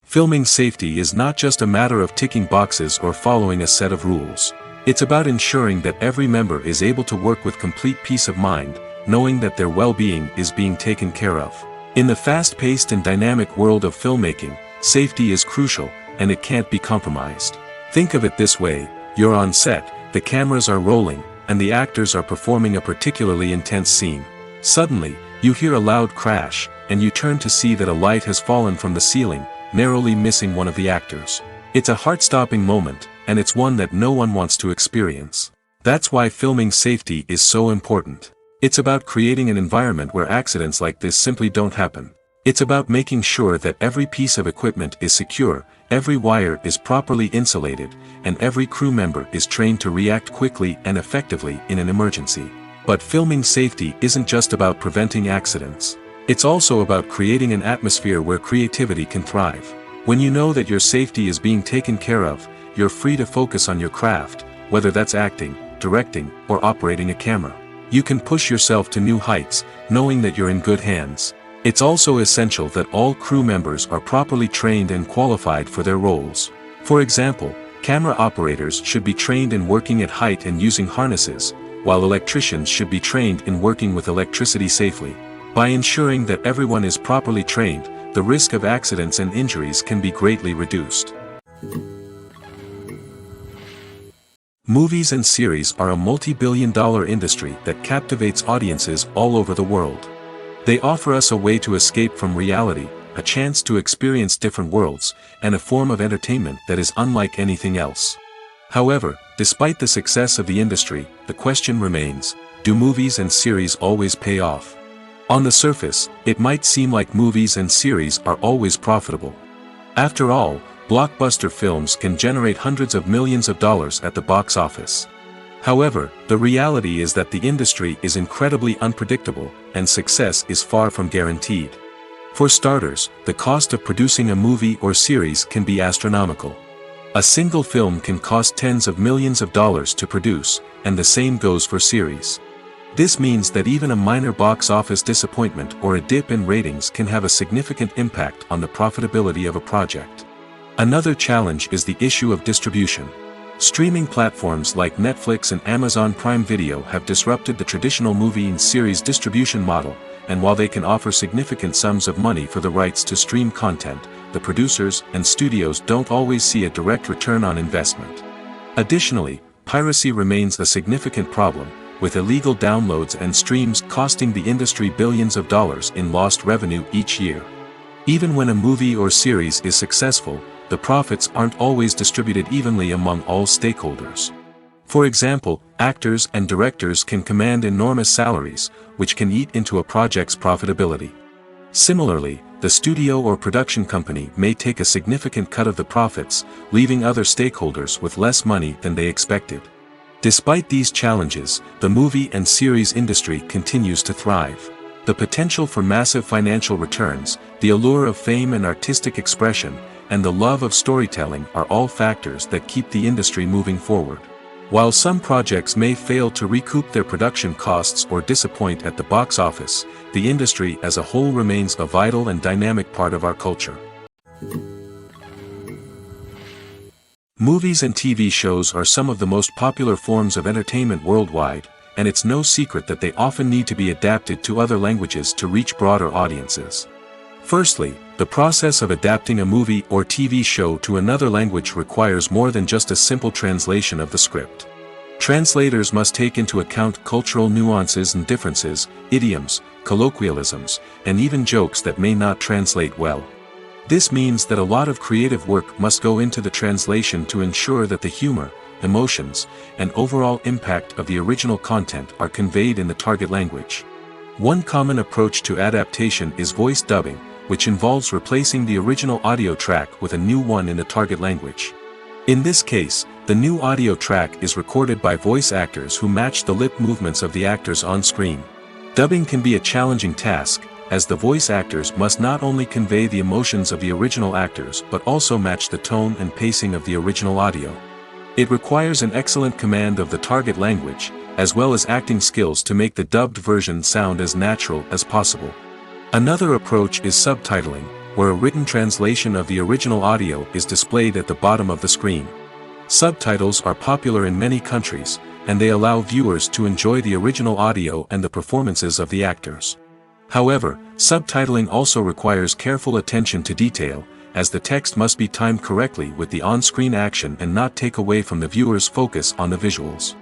Filming safety is not just a matter of ticking boxes or following a set of rules. It's about ensuring that every member is able to work with complete peace of mind, knowing that their well-being is being taken care of. In the fast-paced and dynamic world of filmmaking, safety is crucial, and it can't be compromised. Think of it this way: you're on set, the cameras are rolling, and the actors are performing a particularly intense scene. Suddenly, you hear a loud crash, and you turn to see that a light has fallen from the ceiling, narrowly missing one of the actors. It's a heart-stopping moment, and it's one that no one wants to experience. That's why filming safety is so important. It's about creating an environment where accidents like this simply don't happen. It's about making sure that every piece of equipment is secure, every wire is properly insulated, and every crew member is trained to react quickly and effectively in an emergency. But filming safety isn't just about preventing accidents. It's also about creating an atmosphere where creativity can thrive. When you know that your safety is being taken care of, you're free to focus on your craft, whether that's acting, directing, or operating a camera. You can push yourself to new heights, knowing that you're in good hands. It's also essential that all crew members are properly trained and qualified for their roles. For example, camera operators should be trained in working at height and using harnesses, while electricians should be trained in working with electricity safely. By ensuring that everyone is properly trained, the risk of accidents and injuries can be greatly reduced. Movies and series are a multi-billion-dollar industry that captivates audiences all over the world. They offer us a way to escape from reality, a chance to experience different worlds, and a form of entertainment that is unlike anything else. However, despite the success of the industry, the question remains: do movies and series always pay off? On the surface, it might seem like movies and series are always profitable. After all, blockbuster films can generate hundreds of millions of dollars at the box office. However, the reality is that the industry is incredibly unpredictable, and success is far from guaranteed. For starters, the cost of producing a movie or series can be astronomical. A single film can cost tens of millions of dollars to produce, and the same goes for series. This means that even a minor box office disappointment or a dip in ratings can have a significant impact on the profitability of a project. Another challenge is the issue of distribution. Streaming platforms like Netflix and Amazon Prime Video have disrupted the traditional movie and series distribution model, and while they can offer significant sums of money for the rights to stream content, the producers and studios don't always see a direct return on investment. Additionally, piracy remains a significant problem, with illegal downloads and streams costing the industry billions of dollars in lost revenue each year. Even when a movie or series is successful, the profits aren't always distributed evenly among all stakeholders. For example, actors and directors can command enormous salaries, which can eat into a project's profitability. Similarly, the studio or production company may take a significant cut of the profits, leaving other stakeholders with less money than they expected. Despite these challenges, the movie and series industry continues to thrive. The potential for massive financial returns, the allure of fame and artistic expression, and the love of storytelling are all factors that keep the industry moving forward. While some projects may fail to recoup their production costs or disappoint at the box office, the industry as a whole remains a vital and dynamic part of our culture. Movies and TV shows are some of the most popular forms of entertainment worldwide, and it's no secret that they often need to be adapted to other languages to reach broader audiences. Firstly, the process of adapting a movie or TV show to another language requires more than just a simple translation of the script. Translators must take into account cultural nuances and differences, idioms, colloquialisms, and even jokes that may not translate well. This means that a lot of creative work must go into the translation to ensure that the humor, emotions, and overall impact of the original content are conveyed in the target language. One common approach to adaptation is voice dubbing, which involves replacing the original audio track with a new one in the target language. In this case, the new audio track is recorded by voice actors who match the lip movements of the actors on screen. Dubbing can be a challenging task, as the voice actors must not only convey the emotions of the original actors but also match the tone and pacing of the original audio. It requires an excellent command of the target language, as well as acting skills to make the dubbed version sound as natural as possible. Another approach is subtitling, where a written translation of the original audio is displayed at the bottom of the screen. Subtitles are popular in many countries, and they allow viewers to enjoy the original audio and the performances of the actors. However, subtitling also requires careful attention to detail, as the text must be timed correctly with the on-screen action and not take away from the viewer's focus on the visuals.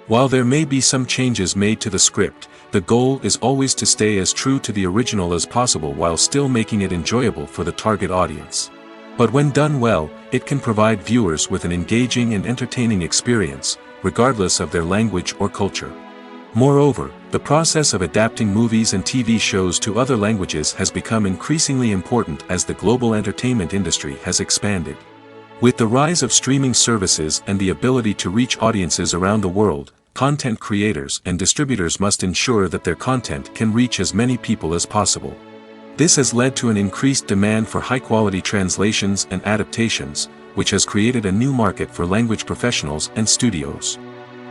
While there may be some changes made to the script, the goal is always to stay as true to the original as possible while still making it enjoyable for the target audience. But when done well, it can provide viewers with an engaging and entertaining experience, regardless of their language or culture. Moreover, the process of adapting movies and TV shows to other languages has become increasingly important as the global entertainment industry has expanded. With the rise of streaming services and the ability to reach audiences around the world, content creators and distributors must ensure that their content can reach as many people as possible. This has led to an increased demand for high-quality translations and adaptations, which has created a new market for language professionals and studios.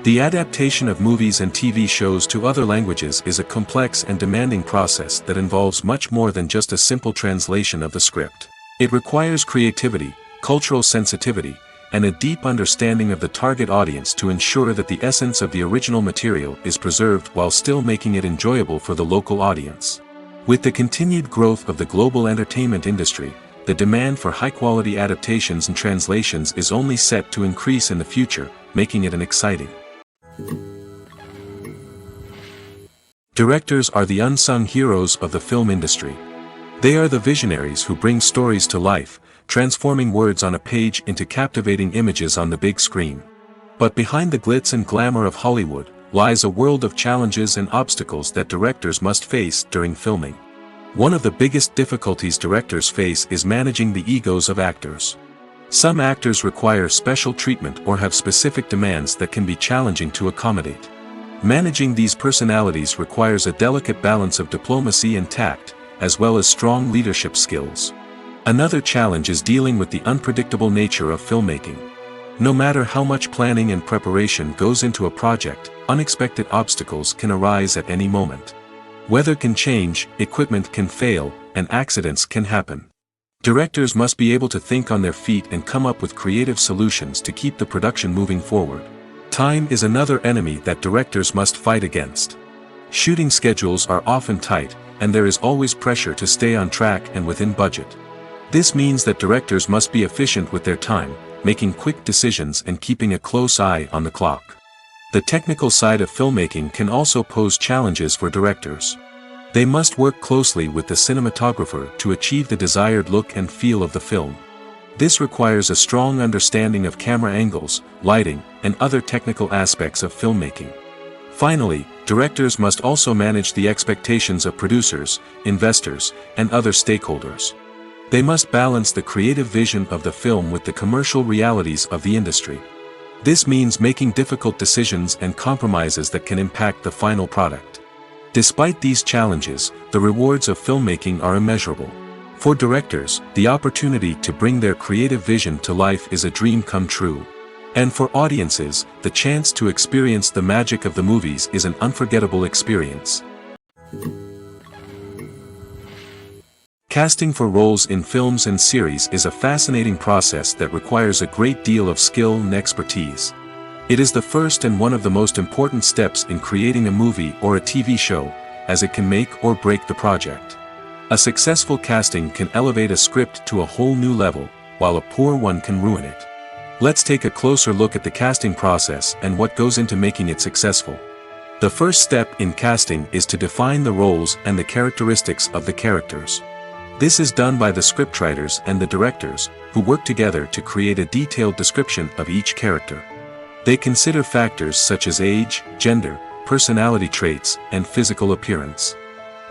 The adaptation of movies and TV shows to other languages is a complex and demanding process that involves much more than just a simple translation of the script. It requires creativity, cultural sensitivity, and a deep understanding of the target audience to ensure that the essence of the original material is preserved while still making it enjoyable for the local audience. With the continued growth of the global entertainment industry, the demand for high-quality adaptations and translations is only set to increase in the future, making it an exciting. Directors are the unsung heroes of the film industry. They are the visionaries who bring stories to life, transforming words on a page into captivating images on the big screen. But behind the glitz and glamour of Hollywood, lies a world of challenges and obstacles that directors must face during filming. One of the biggest difficulties directors face is managing the egos of actors. Some actors require special treatment or have specific demands that can be challenging to accommodate. Managing these personalities requires a delicate balance of diplomacy and tact, as well as strong leadership skills. Another challenge is dealing with the unpredictable nature of filmmaking. No matter how much planning and preparation goes into a project, unexpected obstacles can arise at any moment. Weather can change, equipment can fail, and accidents can happen. Directors must be able to think on their feet and come up with creative solutions to keep the production moving forward. Time is another enemy that directors must fight against. Shooting schedules are often tight, and there is always pressure to stay on track and within budget. This means that directors must be efficient with their time, making quick decisions and keeping a close eye on the clock. The technical side of filmmaking can also pose challenges for directors. They must work closely with the cinematographer to achieve the desired look and feel of the film. This requires a strong understanding of camera angles, lighting, and other technical aspects of filmmaking. Finally, directors must also manage the expectations of producers, investors, and other stakeholders. They must balance the creative vision of the film with the commercial realities of the industry. This means making difficult decisions and compromises that can impact the final product. Despite these challenges, the rewards of filmmaking are immeasurable. For directors, the opportunity to bring their creative vision to life is a dream come true. And for audiences, the chance to experience the magic of the movies is an unforgettable experience. Casting for roles in films and series is a fascinating process that requires a great deal of skill and expertise. It is the first and one of the most important steps in creating a movie or a TV show, as it can make or break the project. A successful casting can elevate a script to a whole new level, while a poor one can ruin it. Let's take a closer look at the casting process and what goes into making it successful. The first step in casting is to define the roles and the characteristics of the characters. This is done by the scriptwriters and the directors, who work together to create a detailed description of each character. They consider factors such as age, gender, personality traits, and physical appearance.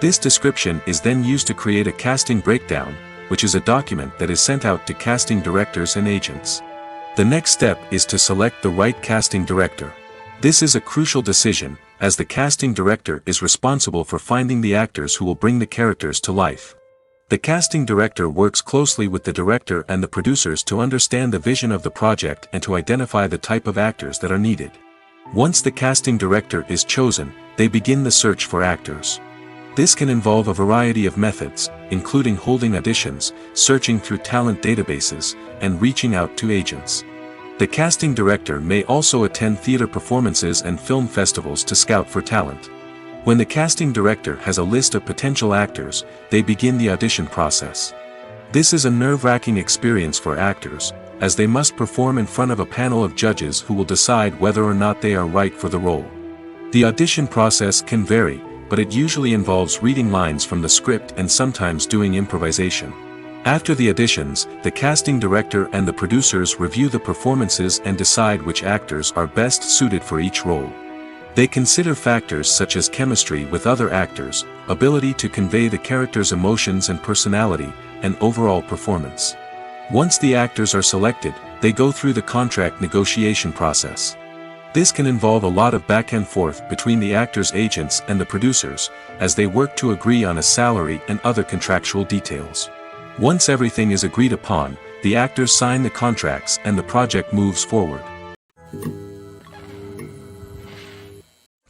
This description is then used to create a casting breakdown, which is a document that is sent out to casting directors and agents. The next step is to select the right casting director. This is a crucial decision, as the casting director is responsible for finding the actors who will bring the characters to life. The casting director works closely with the director and the producers to understand the vision of the project and to identify the type of actors that are needed. Once the casting director is chosen, they begin the search for actors. This can involve a variety of methods, including holding auditions, searching through talent databases, and reaching out to agents. The casting director may also attend theater performances and film festivals to scout for talent. When the casting director has a list of potential actors, they begin the audition process. This is a nerve-wracking experience for actors, as they must perform in front of a panel of judges who will decide whether or not they are right for the role. The audition process can vary, but it usually involves reading lines from the script and sometimes doing improvisation. After the auditions, the casting director and the producers review the performances and decide which actors are best suited for each role. They consider factors such as chemistry with other actors, ability to convey the character's emotions and personality, and overall performance. Once the actors are selected, they go through the contract negotiation process. This can involve a lot of back and forth between the actors' agents and the producers, as they work to agree on a salary and other contractual details. Once everything is agreed upon, the actors sign the contracts and the project moves forward.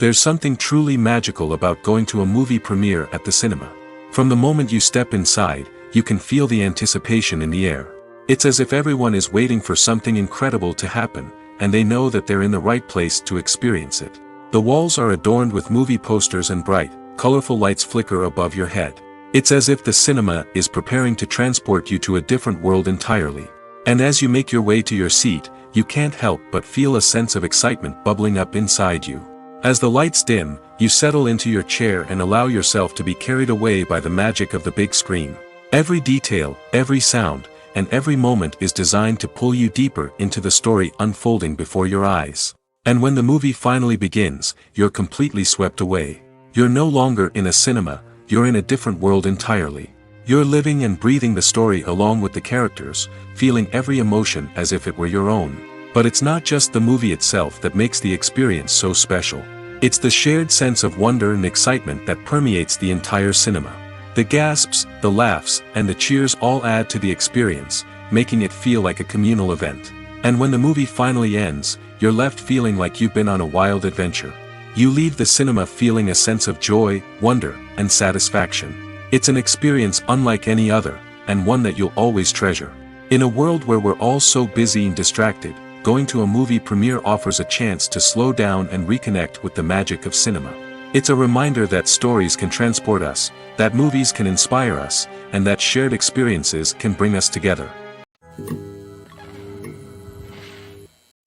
There's something truly magical about going to a movie premiere at the cinema. From the moment you step inside, you can feel the anticipation in the air. It's as if everyone is waiting for something incredible to happen, and they know that they're in the right place to experience it. The walls are adorned with movie posters and bright, colorful lights flicker above your head. It's as if the cinema is preparing to transport you to a different world entirely. And as you make your way to your seat, you can't help but feel a sense of excitement bubbling up inside you. As the lights dim, you settle into your chair and allow yourself to be carried away by the magic of the big screen. Every detail, every sound, and every moment is designed to pull you deeper into the story unfolding before your eyes. And when the movie finally begins, you're completely swept away. You're no longer in a cinema, you're in a different world entirely. You're living and breathing the story along with the characters, feeling every emotion as if it were your own. But it's not just the movie itself that makes the experience so special. It's the shared sense of wonder and excitement that permeates the entire cinema. The gasps, the laughs, and the cheers all add to the experience, making it feel like a communal event. And when the movie finally ends, you're left feeling like you've been on a wild adventure. You leave the cinema feeling a sense of joy, wonder, and satisfaction. It's an experience unlike any other, and one that you'll always treasure. In a world where we're all so busy and distracted, going to a movie premiere offers a chance to slow down and reconnect with the magic of cinema. It's a reminder that stories can transport us, that movies can inspire us, and that shared experiences can bring us together.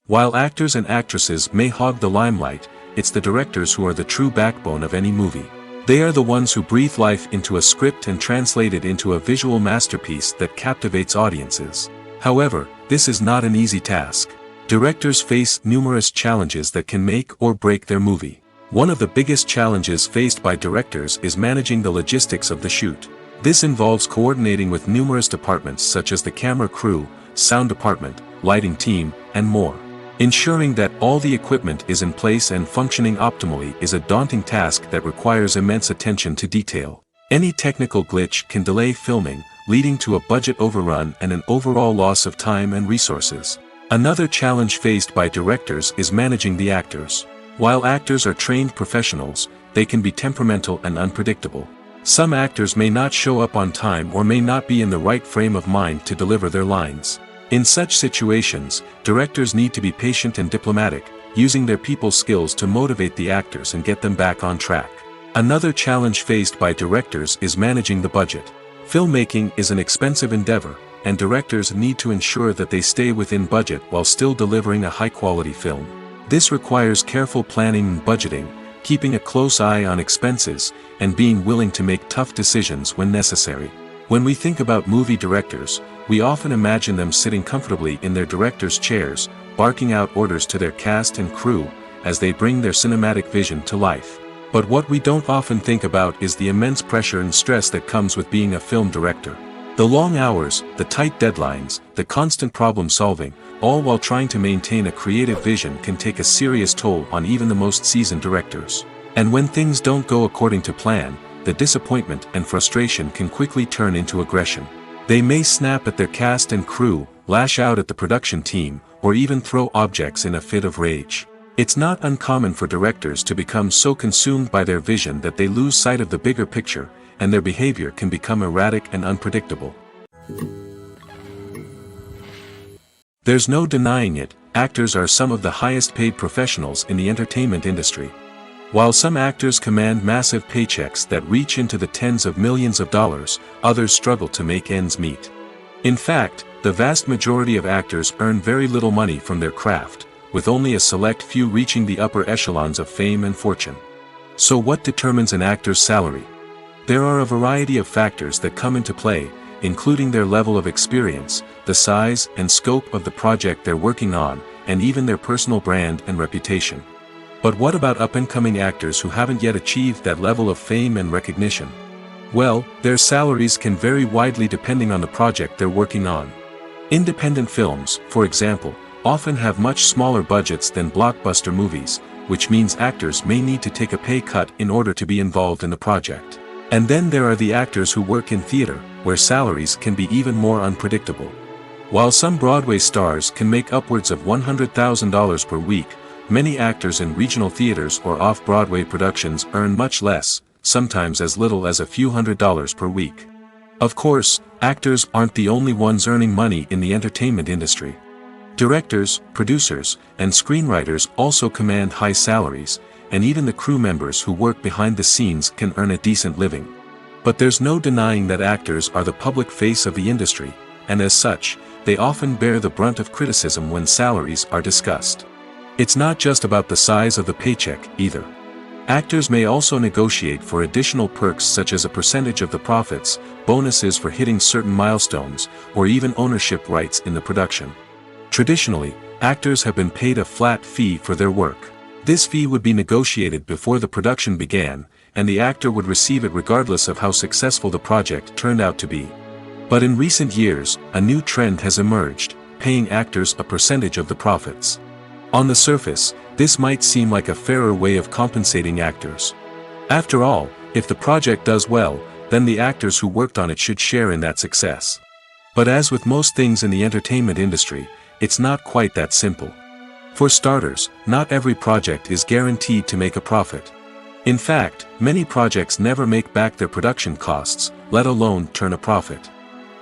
While actors and actresses may hog the limelight, it's the directors who are the true backbone of any movie. They are the ones who breathe life into a script and translate it into a visual masterpiece that captivates audiences. However, this is not an easy task. Directors face numerous challenges that can make or break their movie. One of the biggest challenges faced by directors is managing the logistics of the shoot. This involves coordinating with numerous departments such as the camera crew, sound department, lighting team, and more. Ensuring that all the equipment is in place and functioning optimally is a daunting task that requires immense attention to detail. Any technical glitch can delay filming, leading to a budget overrun and an overall loss of time and resources. Another challenge faced by directors is managing the actors. While actors are trained professionals, they can be temperamental and unpredictable. Some actors may not show up on time or may not be in the right frame of mind to deliver their lines. In such situations, directors need to be patient and diplomatic, using their people skills to motivate the actors and get them back on track. Another challenge faced by directors is managing the budget. Filmmaking is an expensive endeavor, and directors need to ensure that they stay within budget while still delivering a high-quality film. This requires careful planning and budgeting, keeping a close eye on expenses, and being willing to make tough decisions when necessary. When we think about movie directors, we often imagine them sitting comfortably in their director's chairs, barking out orders to their cast and crew, as they bring their cinematic vision to life. But what we don't often think about is the immense pressure and stress that comes with being a film director. The long hours, the tight deadlines, the constant problem solving, all while trying to maintain a creative vision can take a serious toll on even the most seasoned directors. And when things don't go according to plan, the disappointment and frustration can quickly turn into aggression. They may snap at their cast and crew, lash out at the production team, or even throw objects in a fit of rage. It's not uncommon for directors to become so consumed by their vision that they lose sight of the bigger picture, and their behavior can become erratic and unpredictable. There's no denying it, actors are some of the highest paid professionals in the entertainment industry. While some actors command massive paychecks that reach into the tens of millions of dollars, others struggle to make ends meet. In fact, the vast majority of actors earn very little money from their craft, with only a select few reaching the upper echelons of fame and fortune. So what determines an actor's salary? There are a variety of factors that come into play, including their level of experience, the size and scope of the project they're working on, and even their personal brand and reputation. But what about up-and-coming actors who haven't yet achieved that level of fame and recognition? Well, their salaries can vary widely depending on the project they're working on. Independent films, for example, often have much smaller budgets than blockbuster movies, which means actors may need to take a pay cut in order to be involved in the project. And then there are the actors who work in theater, where salaries can be even more unpredictable. While some Broadway stars can make upwards of $100,000 per week, many actors in regional theaters or off-Broadway productions earn much less, sometimes as little as a few $100s per week. Of course, actors aren't the only ones earning money in the entertainment industry. Directors, producers, and screenwriters also command high salaries, and even the crew members who work behind the scenes can earn a decent living. But there's no denying that actors are the public face of the industry, and as such, they often bear the brunt of criticism when salaries are discussed. It's not just about the size of the paycheck, either. Actors may also negotiate for additional perks such as a percentage of the profits, bonuses for hitting certain milestones, or even ownership rights in the production. Traditionally, actors have been paid a flat fee for their work. This fee would be negotiated before the production began, and the actor would receive it regardless of how successful the project turned out to be. But in recent years, a new trend has emerged, paying actors a percentage of the profits. On the surface, this might seem like a fairer way of compensating actors. After all, if the project does well, then the actors who worked on it should share in that success. But as with most things in the entertainment industry, it's not quite that simple. For starters, not every project is guaranteed to make a profit. In fact, many projects never make back their production costs, let alone turn a profit.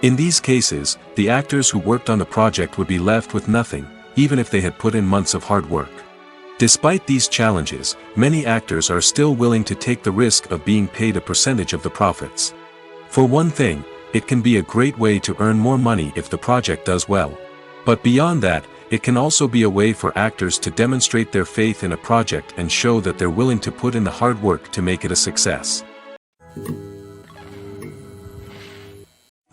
In these cases, the actors who worked on the project would be left with nothing, even if they had put in months of hard work. Despite these challenges, many actors are still willing to take the risk of being paid a percentage of the profits. For one thing, it can be a great way to earn more money if the project does well. But beyond that, it can also be a way for actors to demonstrate their faith in a project and show that they're willing to put in the hard work to make it a success.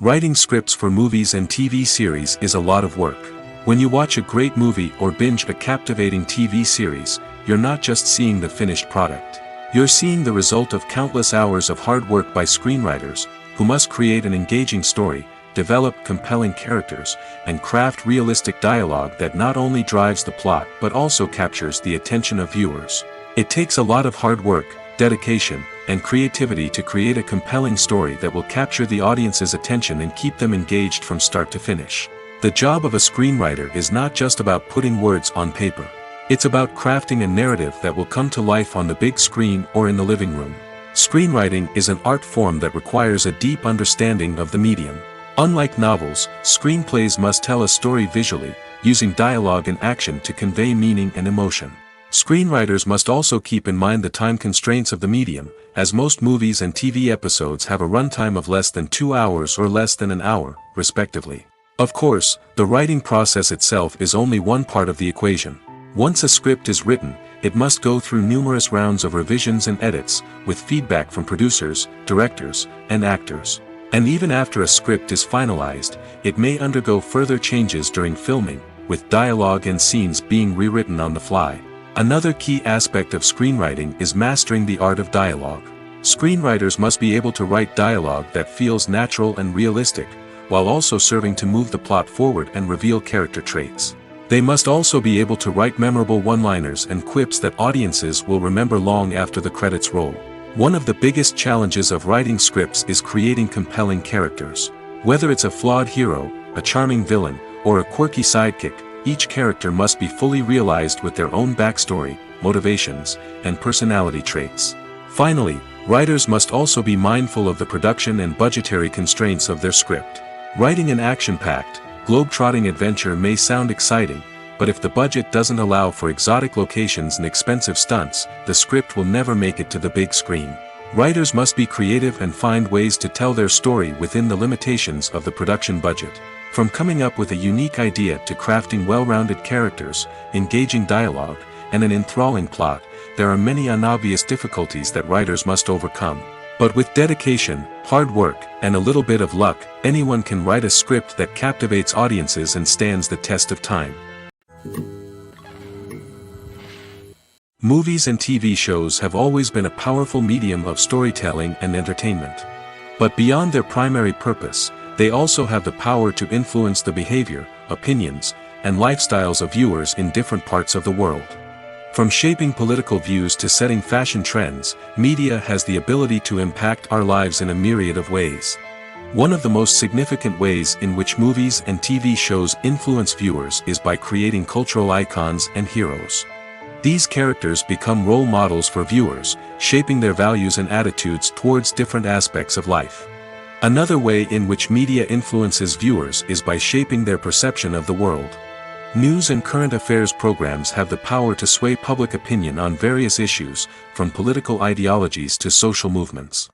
Writing scripts for movies and TV series is a lot of work. When you watch a great movie or binge a captivating TV series, you're not just seeing the finished product. You're seeing the result of countless hours of hard work by screenwriters, who must create an engaging story, develop compelling characters, and craft realistic dialogue that not only drives the plot but also captures the attention of viewers. It takes a lot of hard work, dedication, and creativity to create a compelling story that will capture the audience's attention and keep them engaged from start to finish. The job of a screenwriter is not just about putting words on paper. It's about crafting a narrative that will come to life on the big screen or in the living room. Screenwriting is an art form that requires a deep understanding of the medium. Unlike novels, screenplays must tell a story visually, using dialogue and action to convey meaning and emotion. Screenwriters must also keep in mind the time constraints of the medium, as most movies and TV episodes have a runtime of less than 2 hours or less than an hour, respectively. Of course, the writing process itself is only one part of the equation. Once a script is written, it must go through numerous rounds of revisions and edits, with feedback from producers, directors, and actors. And even after a script is finalized, it may undergo further changes during filming, with dialogue and scenes being rewritten on the fly. Another key aspect of screenwriting is mastering the art of dialogue. Screenwriters must be able to write dialogue that feels natural and realistic, while also serving to move the plot forward and reveal character traits. They must also be able to write memorable one-liners and quips that audiences will remember long after the credits roll. One of the biggest challenges of writing scripts is creating compelling characters. Whether it's a flawed hero, a charming villain, or a quirky sidekick, each character must be fully realized with their own backstory, motivations, and personality traits. Finally, writers must also be mindful of the production and budgetary constraints of their script. Writing an action-packed, globe-trotting adventure may sound exciting, but if the budget doesn't allow for exotic locations and expensive stunts, the script will never make it to the big screen. Writers must be creative and find ways to tell their story within the limitations of the production budget. From coming up with a unique idea to crafting well-rounded characters, engaging dialogue, and an enthralling plot, there are many unobvious difficulties that writers must overcome. But with dedication, hard work, and a little bit of luck, anyone can write a script that captivates audiences and stands the test of time. Movies and TV shows have always been a powerful medium of storytelling and entertainment. But beyond their primary purpose, they also have the power to influence the behavior, opinions, and lifestyles of viewers in different parts of the world. From shaping political views to setting fashion trends, media has the ability to impact our lives in a myriad of ways. One of the most significant ways in which movies and TV shows influence viewers is by creating cultural icons and heroes. These characters become role models for viewers, shaping their values and attitudes towards different aspects of life. Another way in which media influences viewers is by shaping their perception of the world. News and current affairs programs have the power to sway public opinion on various issues, from political ideologies to social movements.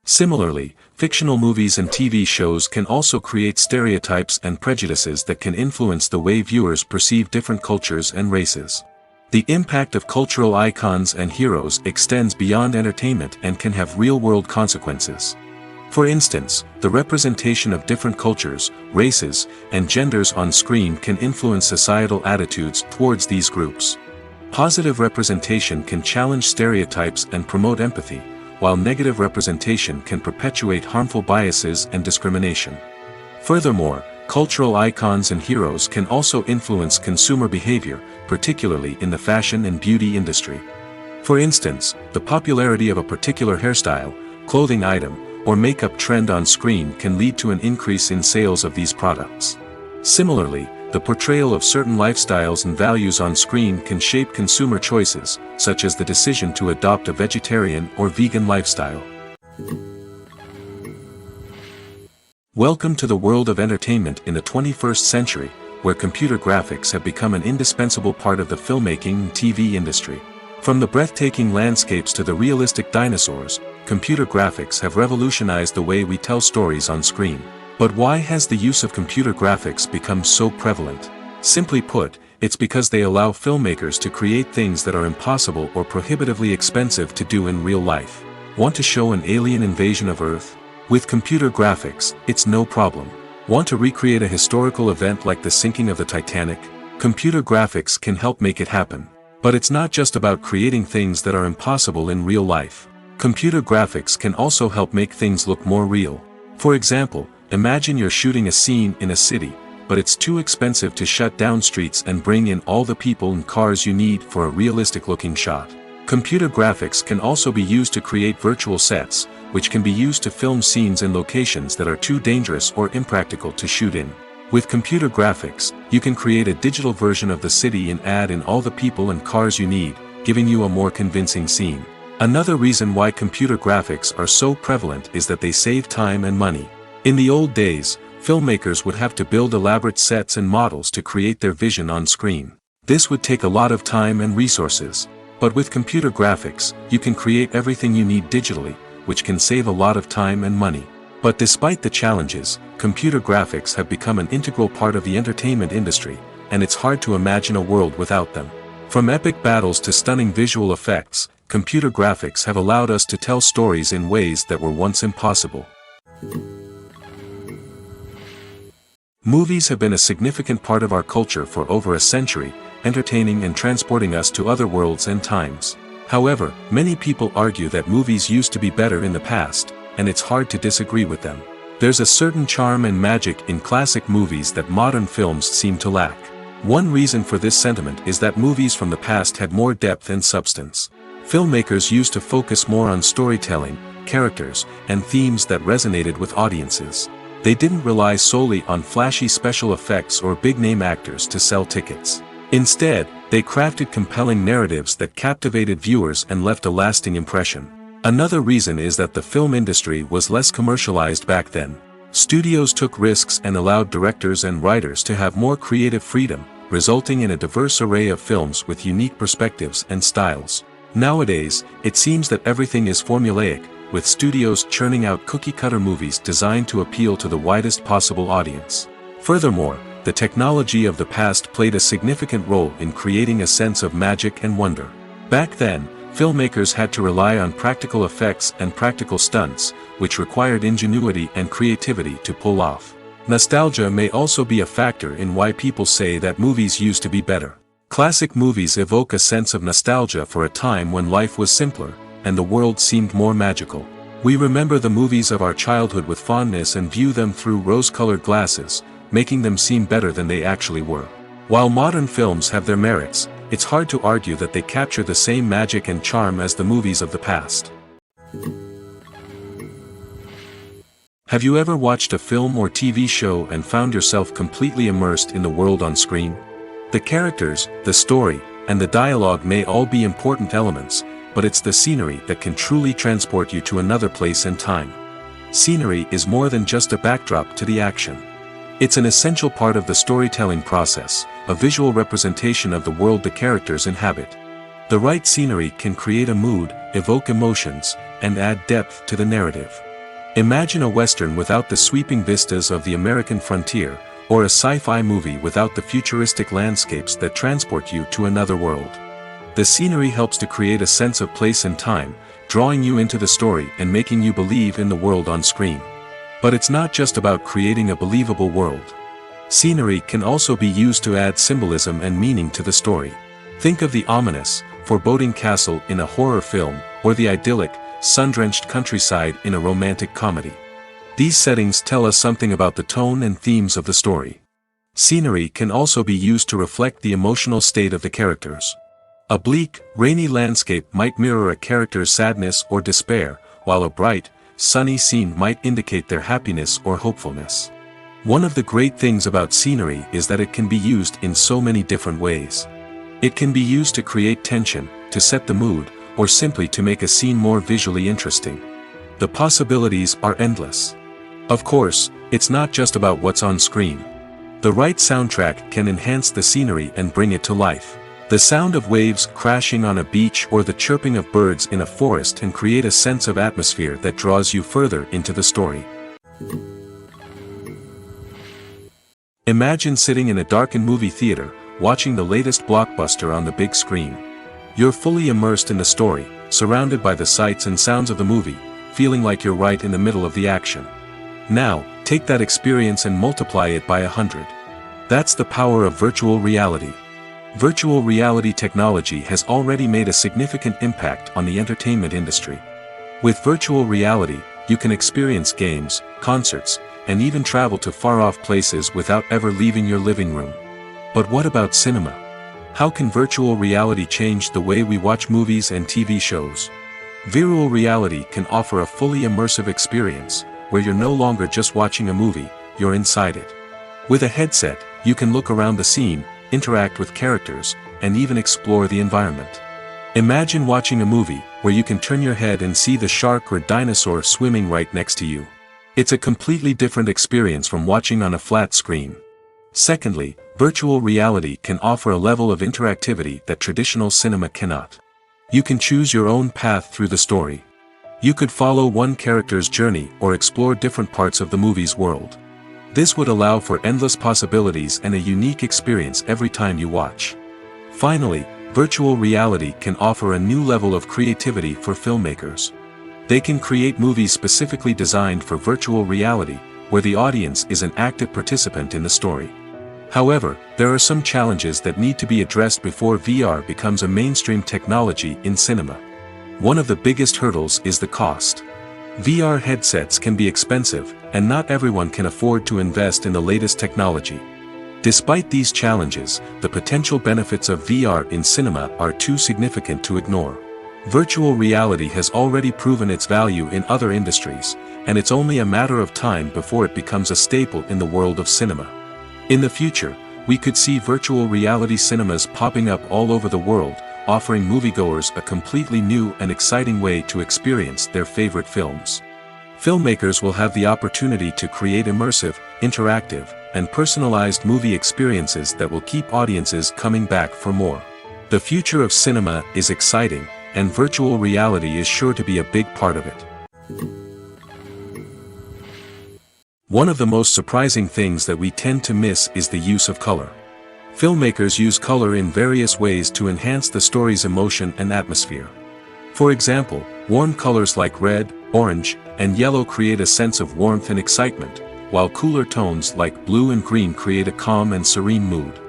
Similarly, fictional movies and TV shows can also create stereotypes and prejudices that can influence the way viewers perceive different cultures and races. The impact of cultural icons and heroes extends beyond entertainment and can have real-world consequences. For instance, the representation of different cultures, races, and genders on screen can influence societal attitudes towards these groups. Positive representation can challenge stereotypes and promote empathy, while negative representation can perpetuate harmful biases and discrimination. Furthermore, cultural icons and heroes can also influence consumer behavior, particularly in the fashion and beauty industry. For instance, the popularity of a particular hairstyle, clothing item, or makeup trend on screen can lead to an increase in sales of these products. Similarly, the portrayal of certain lifestyles and values on screen can shape consumer choices, such as the decision to adopt a vegetarian or vegan lifestyle. Welcome to the world of entertainment in the 21st century, where computer graphics have become an indispensable part of the filmmaking and TV industry. From the breathtaking landscapes to the realistic dinosaurs, computer graphics have revolutionized the way we tell stories on screen. But why has the use of computer graphics become so prevalent? Simply put, it's because they allow filmmakers to create things that are impossible or prohibitively expensive to do in real life. Want to show an alien invasion of Earth? With computer graphics, it's no problem. Want to recreate a historical event like the sinking of the Titanic? Computer graphics can help make it happen. But it's not just about creating things that are impossible in real life. Computer graphics can also help make things look more real. For example, imagine you're shooting a scene in a city, but it's too expensive to shut down streets and bring in all the people and cars you need for a realistic-looking shot. Computer graphics can also be used to create virtual sets, which can be used to film scenes in locations that are too dangerous or impractical to shoot in. With computer graphics, you can create a digital version of the city and add in all the people and cars you need, giving you a more convincing scene. Another reason why computer graphics are so prevalent is that they save time and money. In the old days, filmmakers would have to build elaborate sets and models to create their vision on screen. This would take a lot of time and resources. But with computer graphics, you can create everything you need digitally, which can save a lot of time and money. But despite the challenges, computer graphics have become an integral part of the entertainment industry, and it's hard to imagine a world without them. From epic battles to stunning visual effects, computer graphics have allowed us to tell stories in ways that were once impossible. Movies have been a significant part of our culture for over a century, entertaining and transporting us to other worlds and times. However, many people argue that movies used to be better in the past, and it's hard to disagree with them. There's a certain charm and magic in classic movies that modern films seem to lack. One reason for this sentiment is that movies from the past had more depth and substance. Filmmakers used to focus more on storytelling, characters, and themes that resonated with audiences. They didn't rely solely on flashy special effects or big-name actors to sell tickets. Instead, they crafted compelling narratives that captivated viewers and left a lasting impression. Another reason is that the film industry was less commercialized back then. Studios took risks and allowed directors and writers to have more creative freedom, resulting in a diverse array of films with unique perspectives and styles. Nowadays, it seems that everything is formulaic, with studios churning out cookie-cutter movies designed to appeal to the widest possible audience. Furthermore, the technology of the past played a significant role in creating a sense of magic and wonder. Back then, filmmakers had to rely on practical effects and practical stunts, which required ingenuity and creativity to pull off. Nostalgia may also be a factor in why people say that movies used to be better. Classic movies evoke a sense of nostalgia for a time when life was simpler, and the world seemed more magical. We remember the movies of our childhood with fondness and view them through rose-colored glasses, making them seem better than they actually were. While modern films have their merits, it's hard to argue that they capture the same magic and charm as the movies of the past. Have you ever watched a film or TV show and found yourself completely immersed in the world on screen? The characters, the story, and the dialogue may all be important elements, but it's the scenery that can truly transport you to another place and time. Scenery is more than just a backdrop to the action. It's an essential part of the storytelling process, a visual representation of the world the characters inhabit. The right scenery can create a mood, evoke emotions, and add depth to the narrative. Imagine a Western without the sweeping vistas of the American frontier, or a sci-fi movie without the futuristic landscapes that transport you to another world. The scenery helps to create a sense of place and time, drawing you into the story and making you believe in the world on screen. But it's not just about creating a believable world. Scenery can also be used to add symbolism and meaning to the story. Think of the ominous, foreboding castle in a horror film, or the idyllic, sun-drenched countryside in a romantic comedy. These settings tell us something about the tone and themes of the story. Scenery can also be used to reflect the emotional state of the characters. A bleak, rainy landscape might mirror a character's sadness or despair, while a bright, sunny scene might indicate their happiness or hopefulness. One of the great things about scenery is that it can be used in so many different ways. It can be used to create tension, to set the mood, or simply to make a scene more visually interesting. The possibilities are endless. Of course, it's not just about what's on screen. The right soundtrack can enhance the scenery and bring it to life. The sound of waves crashing on a beach or the chirping of birds in a forest can create a sense of atmosphere that draws you further into the story. Imagine sitting in a darkened movie theater, watching the latest blockbuster on the big screen. You're fully immersed in the story, surrounded by the sights and sounds of the movie, feeling like you're right in the middle of the action. Now, take that experience and multiply it by 100. That's the power of virtual reality. Virtual reality technology has already made a significant impact on the entertainment industry. With virtual reality, you can experience games, concerts, and even travel to far-off places without ever leaving your living room. But what about cinema? How can virtual reality change the way we watch movies and TV shows? Virtual reality can offer a fully immersive experience, where you're no longer just watching a movie, you're inside it. With a headset, you can look around the scene, interact with characters, and even explore the environment. Imagine watching a movie where you can turn your head and see the shark or dinosaur swimming right next to you. It's a completely different experience from watching on a flat screen. Secondly, virtual reality can offer a level of interactivity that traditional cinema cannot. You can choose your own path through the story. You could follow one character's journey or explore different parts of the movie's world. This would allow for endless possibilities and a unique experience every time you watch. Finally, virtual reality can offer a new level of creativity for filmmakers. They can create movies specifically designed for virtual reality, where the audience is an active participant in the story. However, there are some challenges that need to be addressed before VR becomes a mainstream technology in cinema. One of the biggest hurdles is the cost. VR headsets can be expensive, and not everyone can afford to invest in the latest technology. Despite these challenges, the potential benefits of VR in cinema are too significant to ignore. Virtual reality has already proven its value in other industries, and it's only a matter of time before it becomes a staple in the world of cinema. In the future, we could see virtual reality cinemas popping up all over the world, offering moviegoers a completely new and exciting way to experience their favorite films. Filmmakers will have the opportunity to create immersive, interactive, and personalized movie experiences that will keep audiences coming back for more. The future of cinema is exciting, and virtual reality is sure to be a big part of it. One of the most surprising things that we tend to miss is the use of color. Filmmakers use color in various ways to enhance the story's emotion and atmosphere. For example, warm colors like red, orange, and yellow create a sense of warmth and excitement, while cooler tones like blue and green create a calm and serene mood.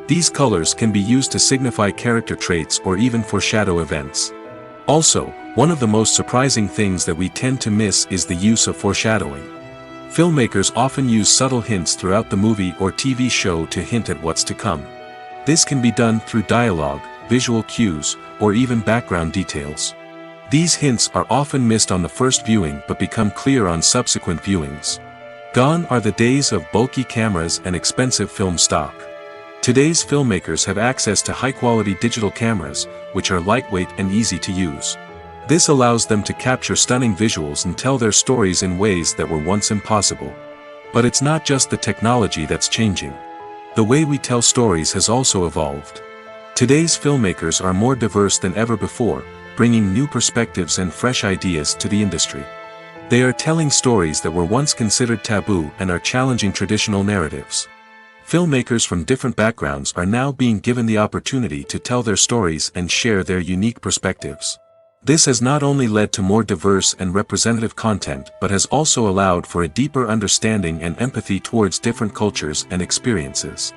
These colors can be used to signify character traits or even foreshadow events. Also, one of the most surprising things that we tend to miss is the use of foreshadowing. Filmmakers often use subtle hints throughout the movie or TV show to hint at what's to come. This can be done through dialogue, visual cues, or even background details. These hints are often missed on the first viewing but become clear on subsequent viewings. Gone are the days of bulky cameras and expensive film stock. Today's filmmakers have access to high-quality digital cameras, which are lightweight and easy to use. This allows them to capture stunning visuals and tell their stories in ways that were once impossible. But it's not just the technology that's changing. The way we tell stories has also evolved. Today's filmmakers are more diverse than ever before, bringing new perspectives and fresh ideas to the industry. They are telling stories that were once considered taboo and are challenging traditional narratives. Filmmakers from different backgrounds are now being given the opportunity to tell their stories and share their unique perspectives. This has not only led to more diverse and representative content but has also allowed for a deeper understanding and empathy towards different cultures and experiences.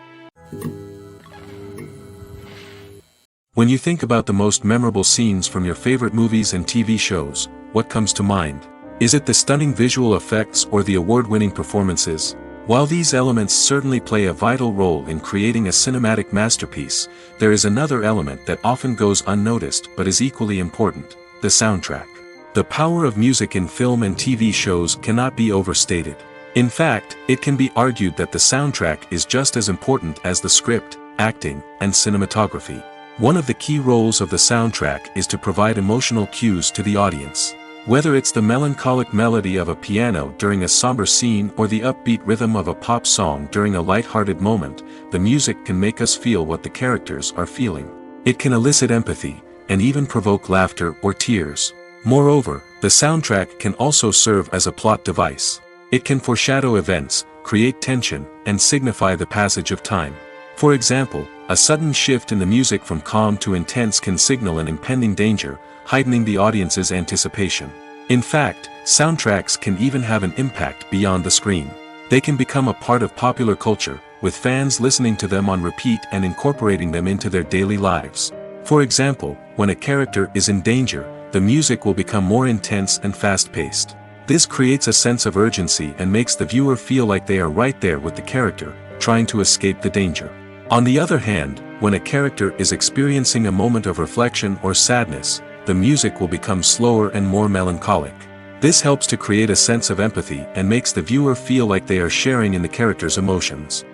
When you think about the most memorable scenes from your favorite movies and TV shows, what comes to mind? Is it the stunning visual effects or the award-winning performances? While these elements certainly play a vital role in creating a cinematic masterpiece, there is another element that often goes unnoticed but is equally important: the soundtrack. The power of music in film and TV shows cannot be overstated. In fact, it can be argued that the soundtrack is just as important as the script, acting, and cinematography. One of the key roles of the soundtrack is to provide emotional cues to the audience. Whether it's the melancholic melody of a piano during a somber scene or the upbeat rhythm of a pop song during a light-hearted moment, the music can make us feel what the characters are feeling. It can elicit empathy, and even provoke laughter or tears. Moreover, the soundtrack can also serve as a plot device. It can foreshadow events, create tension, and signify the passage of time. For example, a sudden shift in the music from calm to intense can signal an impending danger, heightening the audience's anticipation. In fact, soundtracks can even have an impact beyond the screen. They can become a part of popular culture, with fans listening to them on repeat and incorporating them into their daily lives. For example, when a character is in danger, the music will become more intense and fast-paced. This creates a sense of urgency and makes the viewer feel like they are right there with the character, trying to escape the danger. On the other hand, when a character is experiencing a moment of reflection or sadness, the music will become slower and more melancholic. This helps to create a sense of empathy and makes the viewer feel like they are sharing in the character's emotions.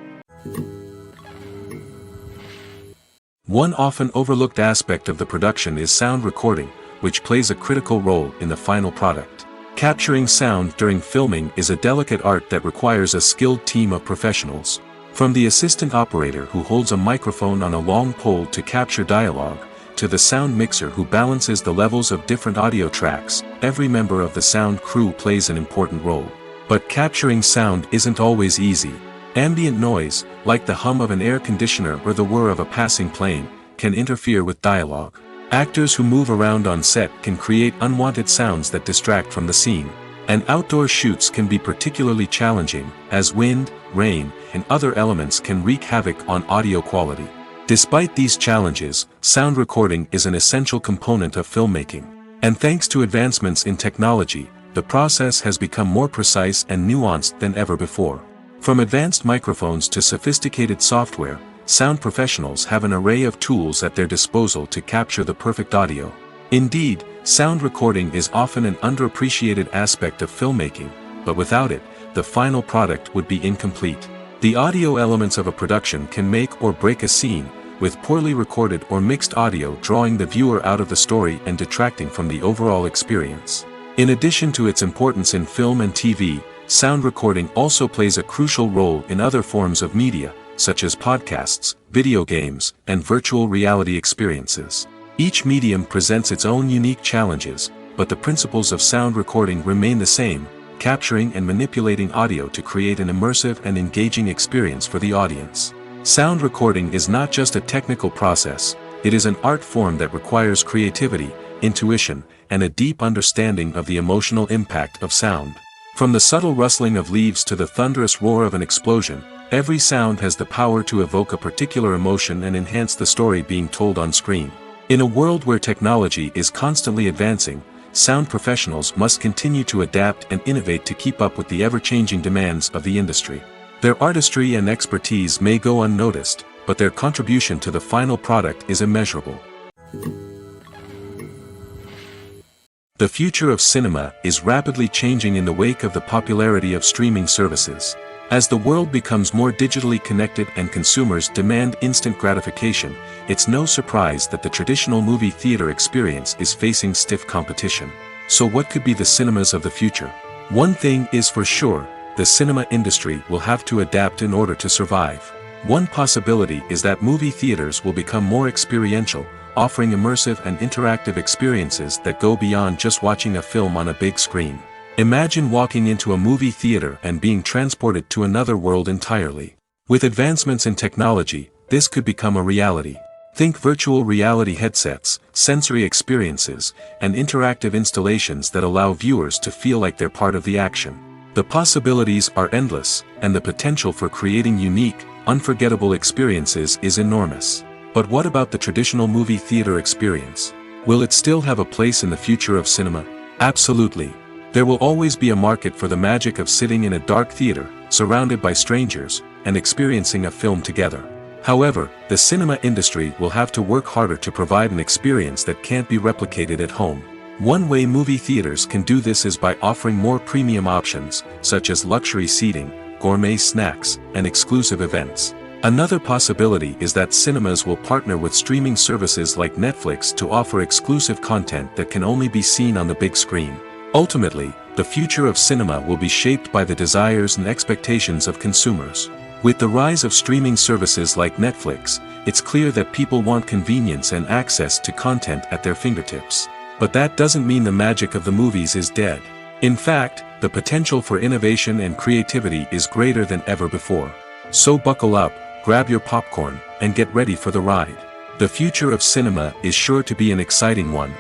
One often overlooked aspect of the production is sound recording, which plays a critical role in the final product. Capturing sound during filming is a delicate art that requires a skilled team of professionals. From the assistant operator who holds a microphone on a long pole to capture dialogue, to the sound mixer who balances the levels of different audio tracks, every member of the sound crew plays an important role. But capturing sound isn't always easy. Ambient noise, like the hum of an air conditioner or the whir of a passing plane, can interfere with dialogue. Actors who move around on set can create unwanted sounds that distract from the scene. And outdoor shoots can be particularly challenging, as wind, rain, and other elements can wreak havoc on audio quality. Despite these challenges, sound recording is an essential component of filmmaking. And thanks to advancements in technology, the process has become more precise and nuanced than ever before. From advanced microphones to sophisticated software, sound professionals have an array of tools at their disposal to capture the perfect audio. Indeed, sound recording is often an underappreciated aspect of filmmaking, but without it, the final product would be incomplete. The audio elements of a production can make or break a scene, with poorly recorded or mixed audio drawing the viewer out of the story and detracting from the overall experience. In addition to its importance in film and TV, sound recording also plays a crucial role in other forms of media, such as podcasts, video games, and virtual reality experiences. Each medium presents its own unique challenges, but the principles of sound recording remain the same, capturing and manipulating audio to create an immersive and engaging experience for the audience. Sound recording is not just a technical process, it is an art form that requires creativity, intuition, and a deep understanding of the emotional impact of sound. From the subtle rustling of leaves to the thunderous roar of an explosion, every sound has the power to evoke a particular emotion and enhance the story being told on screen. In a world where technology is constantly advancing, sound professionals must continue to adapt and innovate to keep up with the ever-changing demands of the industry. Their artistry and expertise may go unnoticed, but their contribution to the final product is immeasurable. The future of cinema is rapidly changing in the wake of the popularity of streaming services. As the world becomes more digitally connected and consumers demand instant gratification, it's no surprise that the traditional movie theater experience is facing stiff competition. So what could be the cinemas of the future? One thing is for sure, the cinema industry will have to adapt in order to survive. One possibility is that movie theaters will become more experiential, offering immersive and interactive experiences that go beyond just watching a film on a big screen. Imagine walking into a movie theater and being transported to another world entirely. With advancements in technology, this could become a reality. Think virtual reality headsets, sensory experiences, and interactive installations that allow viewers to feel like they're part of the action. The possibilities are endless, and the potential for creating unique, unforgettable experiences is enormous. But what about the traditional movie theater experience? Will it still have a place in the future of cinema? Absolutely. There will always be a market for the magic of sitting in a dark theater, surrounded by strangers, and experiencing a film together. However, the cinema industry will have to work harder to provide an experience that can't be replicated at home. One way movie theaters can do this is by offering more premium options, such as luxury seating, gourmet snacks, and exclusive events. Another possibility is that cinemas will partner with streaming services like Netflix to offer exclusive content that can only be seen on the big screen. Ultimately, the future of cinema will be shaped by the desires and expectations of consumers. With the rise of streaming services like Netflix, it's clear that people want convenience and access to content at their fingertips. But that doesn't mean the magic of the movies is dead. In fact, the potential for innovation and creativity is greater than ever before. So buckle up, grab your popcorn, and get ready for the ride. The future of cinema is sure to be an exciting one.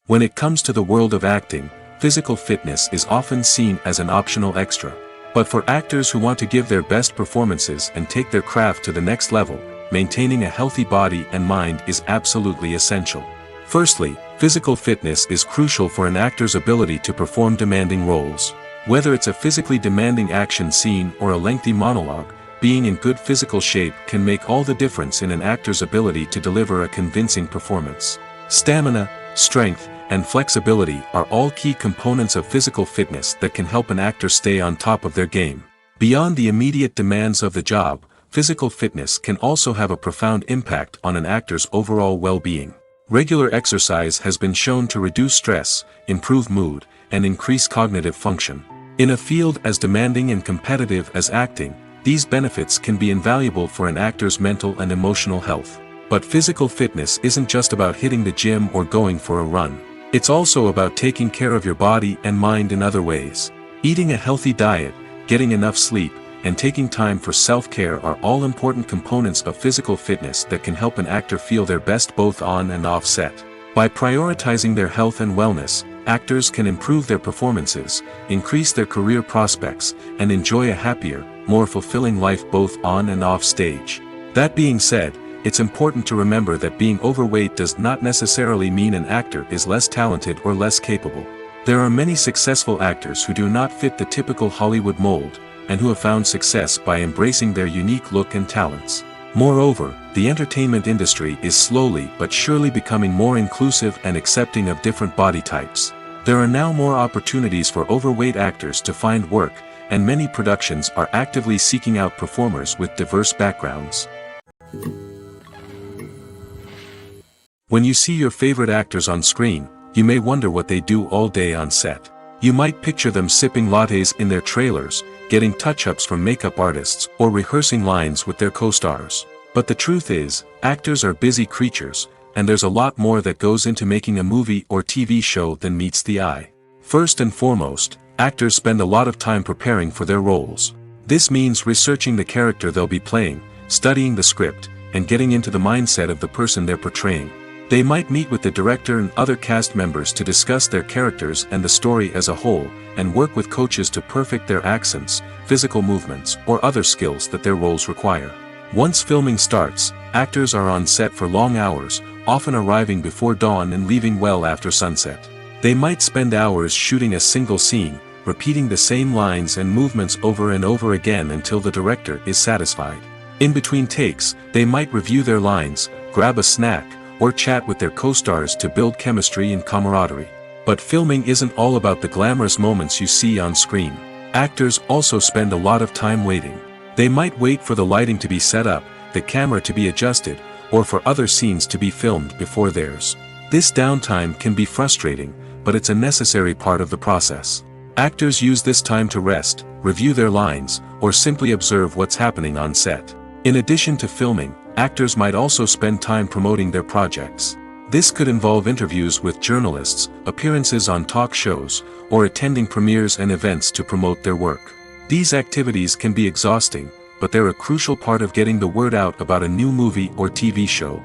When it comes to the world of acting, physical fitness is often seen as an optional extra. But for actors who want to give their best performances and take their craft to the next level, maintaining a healthy body and mind is absolutely essential. Firstly, physical fitness is crucial for an actor's ability to perform demanding roles. Whether it's a physically demanding action scene or a lengthy monologue, being in good physical shape can make all the difference in an actor's ability to deliver a convincing performance. Stamina, strength, and flexibility are all key components of physical fitness that can help an actor stay on top of their game. Beyond the immediate demands of the job, physical fitness can also have a profound impact on an actor's overall well-being. Regular exercise has been shown to reduce stress, improve mood, and increase cognitive function. In a field as demanding and competitive as acting, these benefits can be invaluable for an actor's mental and emotional health. But physical fitness isn't just about hitting the gym or going for a run. It's also about taking care of your body and mind in other ways. Eating a healthy diet, getting enough sleep, and taking time for self-care are all important components of physical fitness that can help an actor feel their best both on and off set. By prioritizing their health and wellness, actors can improve their performances, increase their career prospects, and enjoy a happier, more fulfilling life both on and off stage. That being said, it's important to remember that being overweight does not necessarily mean an actor is less talented or less capable. There are many successful actors who do not fit the typical Hollywood mold, and who have found success by embracing their unique look and talents. Moreover, the entertainment industry is slowly but surely becoming more inclusive and accepting of different body types. There are now more opportunities for overweight actors to find work, and many productions are actively seeking out performers with diverse backgrounds. When you see your favorite actors on screen, you may wonder what they do all day on set. You might picture them sipping lattes in their trailers, getting touch-ups from makeup artists, or rehearsing lines with their co-stars. But the truth is, actors are busy creatures, and there's a lot more that goes into making a movie or TV show than meets the eye. First and foremost, actors spend a lot of time preparing for their roles. This means researching the character they'll be playing, studying the script, and getting into the mindset of the person they're portraying. They might meet with the director and other cast members to discuss their characters and the story as a whole, and work with coaches to perfect their accents, physical movements, or other skills that their roles require. Once filming starts, actors are on set for long hours, often arriving before dawn and leaving well after sunset. They might spend hours shooting a single scene, repeating the same lines and movements over and over again until the director is satisfied. In between takes, they might review their lines, grab a snack, or chat with their co-stars to build chemistry and camaraderie. But filming isn't all about the glamorous moments you see on screen. Actors also spend a lot of time waiting. They might wait for the lighting to be set up, the camera to be adjusted, or for other scenes to be filmed before theirs. This downtime can be frustrating, but it's a necessary part of the process. Actors use this time to rest, review their lines, or simply observe what's happening on set. In addition to filming, actors might also spend time promoting their projects. This could involve interviews with journalists, appearances on talk shows, or attending premieres and events to promote their work. These activities can be exhausting, but they're a crucial part of getting the word out about a new movie or TV show.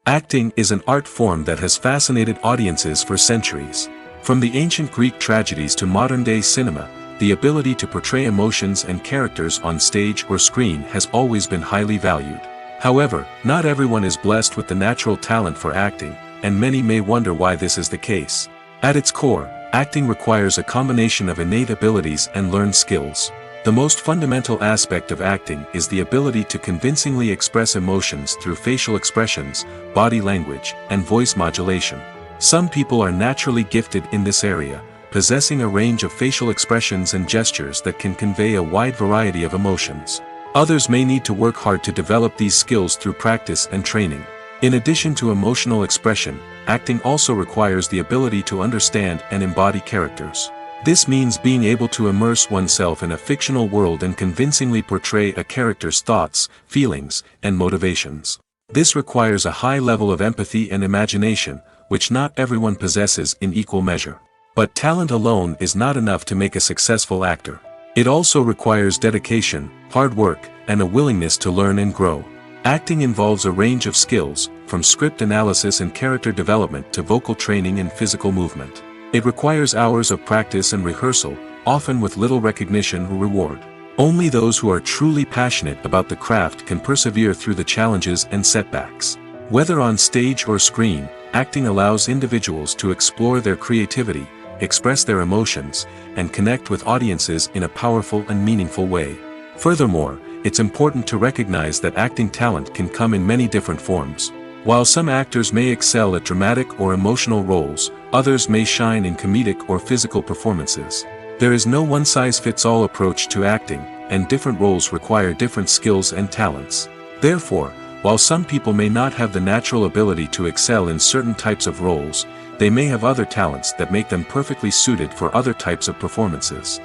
Acting is an art form that has fascinated audiences for centuries. From the ancient Greek tragedies to modern-day cinema, the ability to portray emotions and characters on stage or screen has always been highly valued. However, not everyone is blessed with the natural talent for acting, and many may wonder why this is the case. At its core, acting requires a combination of innate abilities and learned skills. The most fundamental aspect of acting is the ability to convincingly express emotions through facial expressions, body language, and voice modulation. Some people are naturally gifted in this area, possessing a range of facial expressions and gestures that can convey a wide variety of emotions. Others may need to work hard to develop these skills through practice and training. In addition to emotional expression, acting also requires the ability to understand and embody characters. This means being able to immerse oneself in a fictional world and convincingly portray a character's thoughts, feelings, and motivations. This requires a high level of empathy and imagination, which not everyone possesses in equal measure. But talent alone is not enough to make a successful actor. It also requires dedication, hard work, and a willingness to learn and grow. Acting involves a range of skills, from script analysis and character development to vocal training and physical movement. It requires hours of practice and rehearsal, often with little recognition or reward. Only those who are truly passionate about the craft can persevere through the challenges and setbacks. Whether on stage or screen, acting allows individuals to explore their creativity, express their emotions, and connect with audiences in a powerful and meaningful way. Furthermore, it's important to recognize that acting talent can come in many different forms. While some actors may excel at dramatic or emotional roles, others may shine in comedic or physical performances. There is no one-size-fits-all approach to acting, and different roles require different skills and talents. Therefore, while some people may not have the natural ability to excel in certain types of roles, they may have other talents that make them perfectly suited for other types of performances.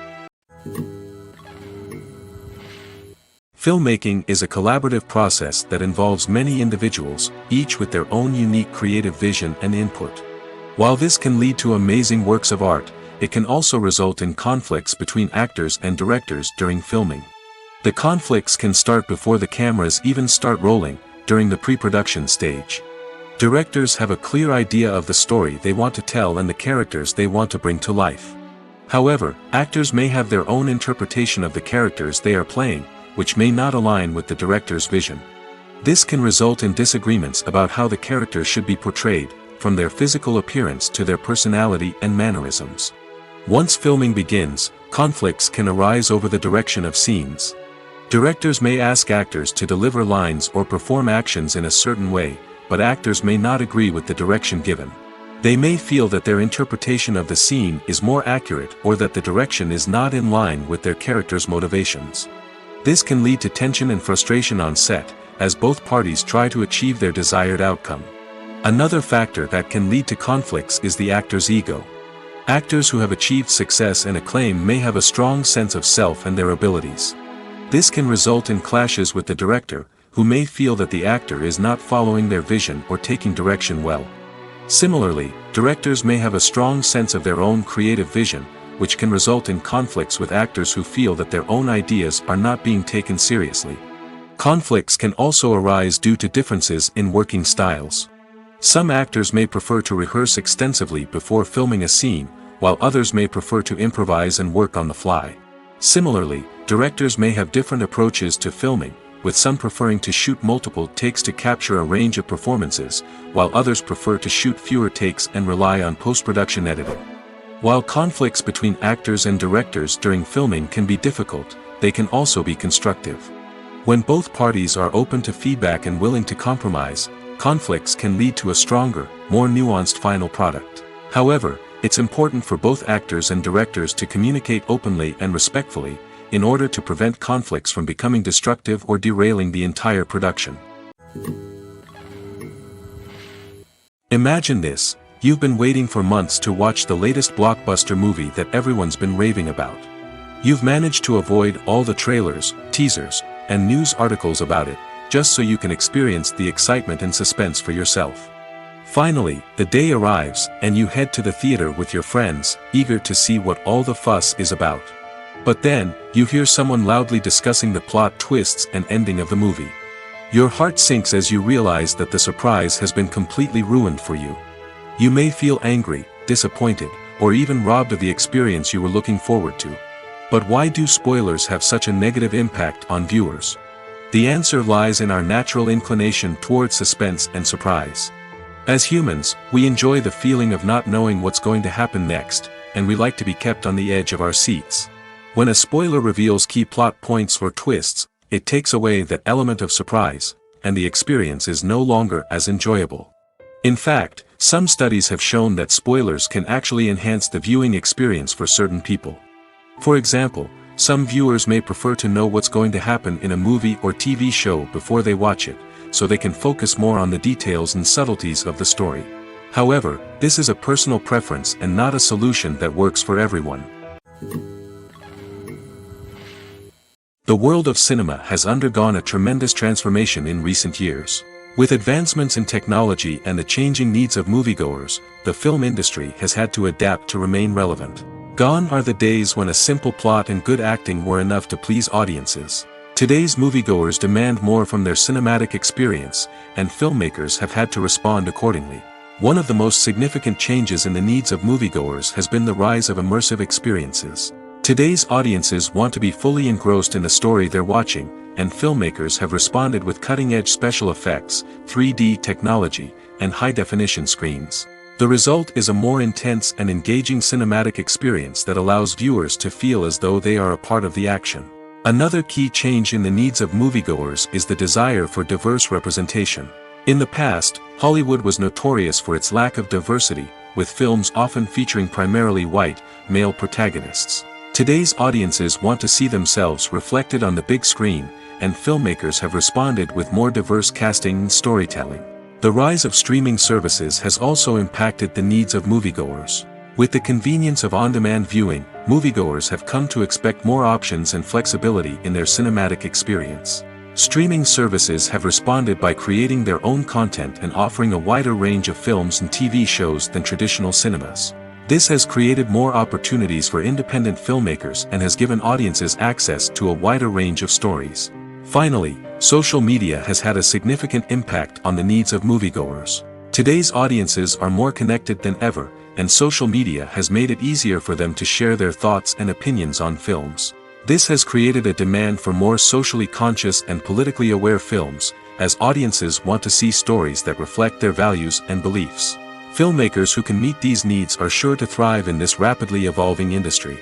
Filmmaking is a collaborative process that involves many individuals, each with their own unique creative vision and input. While this can lead to amazing works of art, it can also result in conflicts between actors and directors during filming. The conflicts can start before the cameras even start rolling, during the pre-production stage. Directors have a clear idea of the story they want to tell and the characters they want to bring to life. However, actors may have their own interpretation of the characters they are playing, which may not align with the director's vision. This can result in disagreements about how the characters should be portrayed, from their physical appearance to their personality and mannerisms. Once filming begins, conflicts can arise over the direction of scenes. Directors may ask actors to deliver lines or perform actions in a certain way, but actors may not agree with the direction given. They may feel that their interpretation of the scene is more accurate or that the direction is not in line with their character's motivations. This can lead to tension and frustration on set, as both parties try to achieve their desired outcome. Another factor that can lead to conflicts is the actor's ego. Actors who have achieved success and acclaim may have a strong sense of self and their abilities. This can result in clashes with the director, who may feel that the actor is not following their vision or taking direction well. Similarly, directors may have a strong sense of their own creative vision, which can result in conflicts with actors who feel that their own ideas are not being taken seriously. Conflicts can also arise due to differences in working styles. Some actors may prefer to rehearse extensively before filming a scene, while others may prefer to improvise and work on the fly. Similarly, directors may have different approaches to filming, with some preferring to shoot multiple takes to capture a range of performances, while others prefer to shoot fewer takes and rely on post-production editing. While conflicts between actors and directors during filming can be difficult, they can also be constructive. When both parties are open to feedback and willing to compromise, conflicts can lead to a stronger, more nuanced final product. However, it's important for both actors and directors to communicate openly and respectfully, in order to prevent conflicts from becoming destructive or derailing the entire production. Imagine this: you've been waiting for months to watch the latest blockbuster movie that everyone's been raving about. You've managed to avoid all the trailers, teasers, and news articles about it, just so you can experience the excitement and suspense for yourself. Finally, the day arrives, and you head to the theater with your friends, eager to see what all the fuss is about. But then, you hear someone loudly discussing the plot twists and ending of the movie. Your heart sinks as you realize that the surprise has been completely ruined for you. You may feel angry, disappointed, or even robbed of the experience you were looking forward to. But why do spoilers have such a negative impact on viewers? The answer lies in our natural inclination toward suspense and surprise. As humans, we enjoy the feeling of not knowing what's going to happen next, and we like to be kept on the edge of our seats. When a spoiler reveals key plot points or twists, it takes away that element of surprise, and the experience is no longer as enjoyable. In fact, some studies have shown that spoilers can actually enhance the viewing experience for certain people. For example, some viewers may prefer to know what's going to happen in a movie or TV show before they watch it, so they can focus more on the details and subtleties of the story. However, this is a personal preference and not a solution that works for everyone. The world of cinema has undergone a tremendous transformation in recent years. With advancements in technology and the changing needs of moviegoers, the film industry has had to adapt to remain relevant. Gone are the days when a simple plot and good acting were enough to please audiences. Today's moviegoers demand more from their cinematic experience, and filmmakers have had to respond accordingly. One of the most significant changes in the needs of moviegoers has been the rise of immersive experiences. Today's audiences want to be fully engrossed in the story they're watching, and filmmakers have responded with cutting-edge special effects, 3D technology, and high-definition screens. The result is a more intense and engaging cinematic experience that allows viewers to feel as though they are a part of the action. Another key change in the needs of moviegoers is the desire for diverse representation. In the past, Hollywood was notorious for its lack of diversity, with films often featuring primarily white, male protagonists. Today's audiences want to see themselves reflected on the big screen, and filmmakers have responded with more diverse casting and storytelling. The rise of streaming services has also impacted the needs of moviegoers. With the convenience of on-demand viewing, moviegoers have come to expect more options and flexibility in their cinematic experience. Streaming services have responded by creating their own content and offering a wider range of films and TV shows than traditional cinemas. This has created more opportunities for independent filmmakers and has given audiences access to a wider range of stories. Finally, social media has had a significant impact on the needs of moviegoers. Today's audiences are more connected than ever, and social media has made it easier for them to share their thoughts and opinions on films. This has created a demand for more socially conscious and politically aware films, as audiences want to see stories that reflect their values and beliefs. Filmmakers who can meet these needs are sure to thrive in this rapidly evolving industry.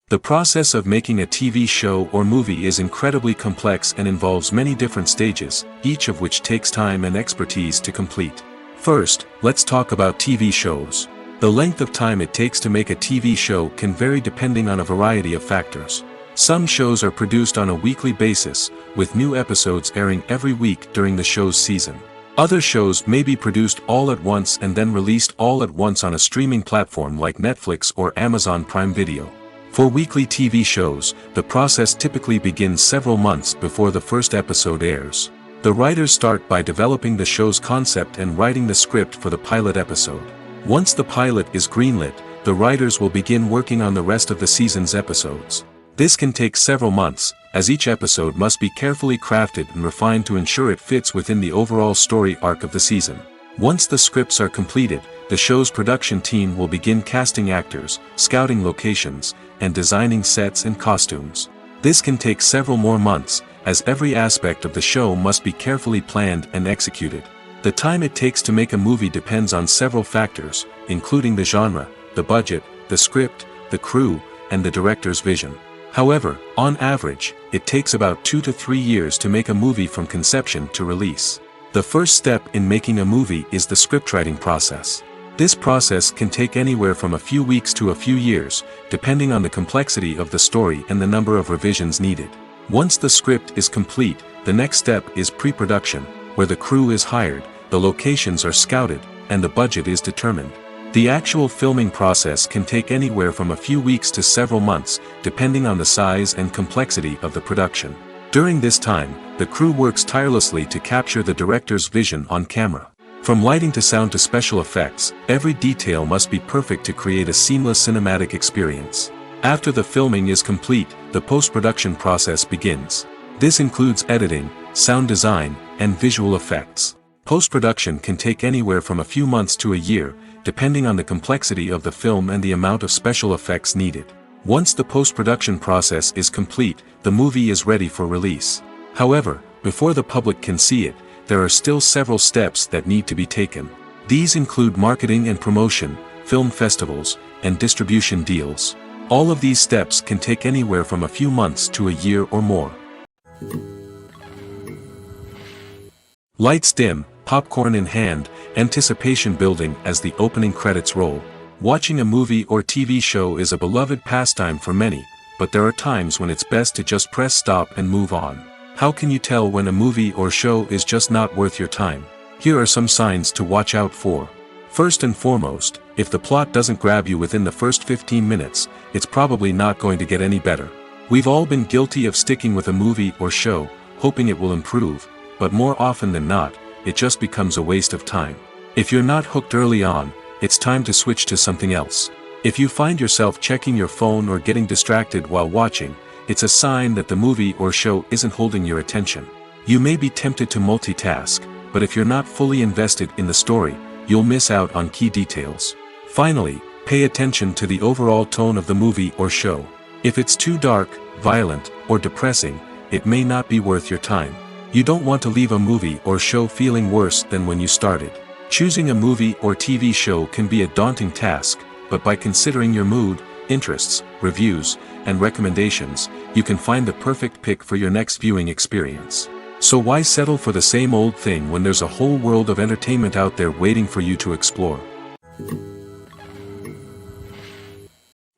The process of making a TV show or movie is incredibly complex and involves many different stages, each of which takes time and expertise to complete. First, let's talk about TV shows. The length of time it takes to make a TV show can vary depending on a variety of factors. Some shows are produced on a weekly basis, with new episodes airing every week during the show's season. Other shows may be produced all at once and then released all at once on a streaming platform like Netflix or Amazon Prime Video. For weekly TV shows, the process typically begins several months before the first episode airs. The writers start by developing the show's concept and writing the script for the pilot episode. Once the pilot is greenlit, the writers will begin working on the rest of the season's episodes. This can take several months, as each episode must be carefully crafted and refined to ensure it fits within the overall story arc of the season. Once the scripts are completed, the show's production team will begin casting actors, scouting locations, and designing sets and costumes. This can take several more months, as every aspect of the show must be carefully planned and executed. The time it takes to make a movie depends on several factors, including the genre, the budget, the script, the crew, and the director's vision. However, on average, it takes about 2 to 3 years to make a movie from conception to release. The first step in making a movie is the scriptwriting process. This process can take anywhere from a few weeks to a few years, depending on the complexity of the story and the number of revisions needed. Once the script is complete, the next step is pre-production, where the crew is hired, the locations are scouted, and the budget is determined. The actual filming process can take anywhere from a few weeks to several months, depending on the size and complexity of the production. During this time, the crew works tirelessly to capture the director's vision on camera. From lighting to sound to special effects, every detail must be perfect to create a seamless cinematic experience. After the filming is complete, the post-production process begins. This includes editing, sound design, and visual effects. Post-production can take anywhere from a few months to a year, depending on the complexity of the film and the amount of special effects needed. Once the post-production process is complete, the movie is ready for release. However, before the public can see it, there are still several steps that need to be taken. These include marketing and promotion, film festivals, and distribution deals. All of these steps can take anywhere from a few months to a year or more. Lights dim, popcorn in hand, anticipation building as the opening credits roll. Watching a movie or TV show is a beloved pastime for many, but there are times when it's best to just press stop and move on. How can you tell when a movie or show is just not worth your time? Here are some signs to watch out for. First and foremost, if the plot doesn't grab you within the first 15 minutes, it's probably not going to get any better. We've all been guilty of sticking with a movie or show, hoping it will improve, but more often than not, it just becomes a waste of time. If you're not hooked early on, it's time to switch to something else. If you find yourself checking your phone or getting distracted while watching, it's a sign that the movie or show isn't holding your attention. You may be tempted to multitask, but if you're not fully invested in the story, you'll miss out on key details. Finally, pay attention to the overall tone of the movie or show. If it's too dark, violent, or depressing, it may not be worth your time. You don't want to leave a movie or show feeling worse than when you started. Choosing a movie or TV show can be a daunting task, but by considering your mood, interests, reviews, and recommendations, you can find the perfect pick for your next viewing experience. So why settle for the same old thing when there's a whole world of entertainment out there waiting for you to explore?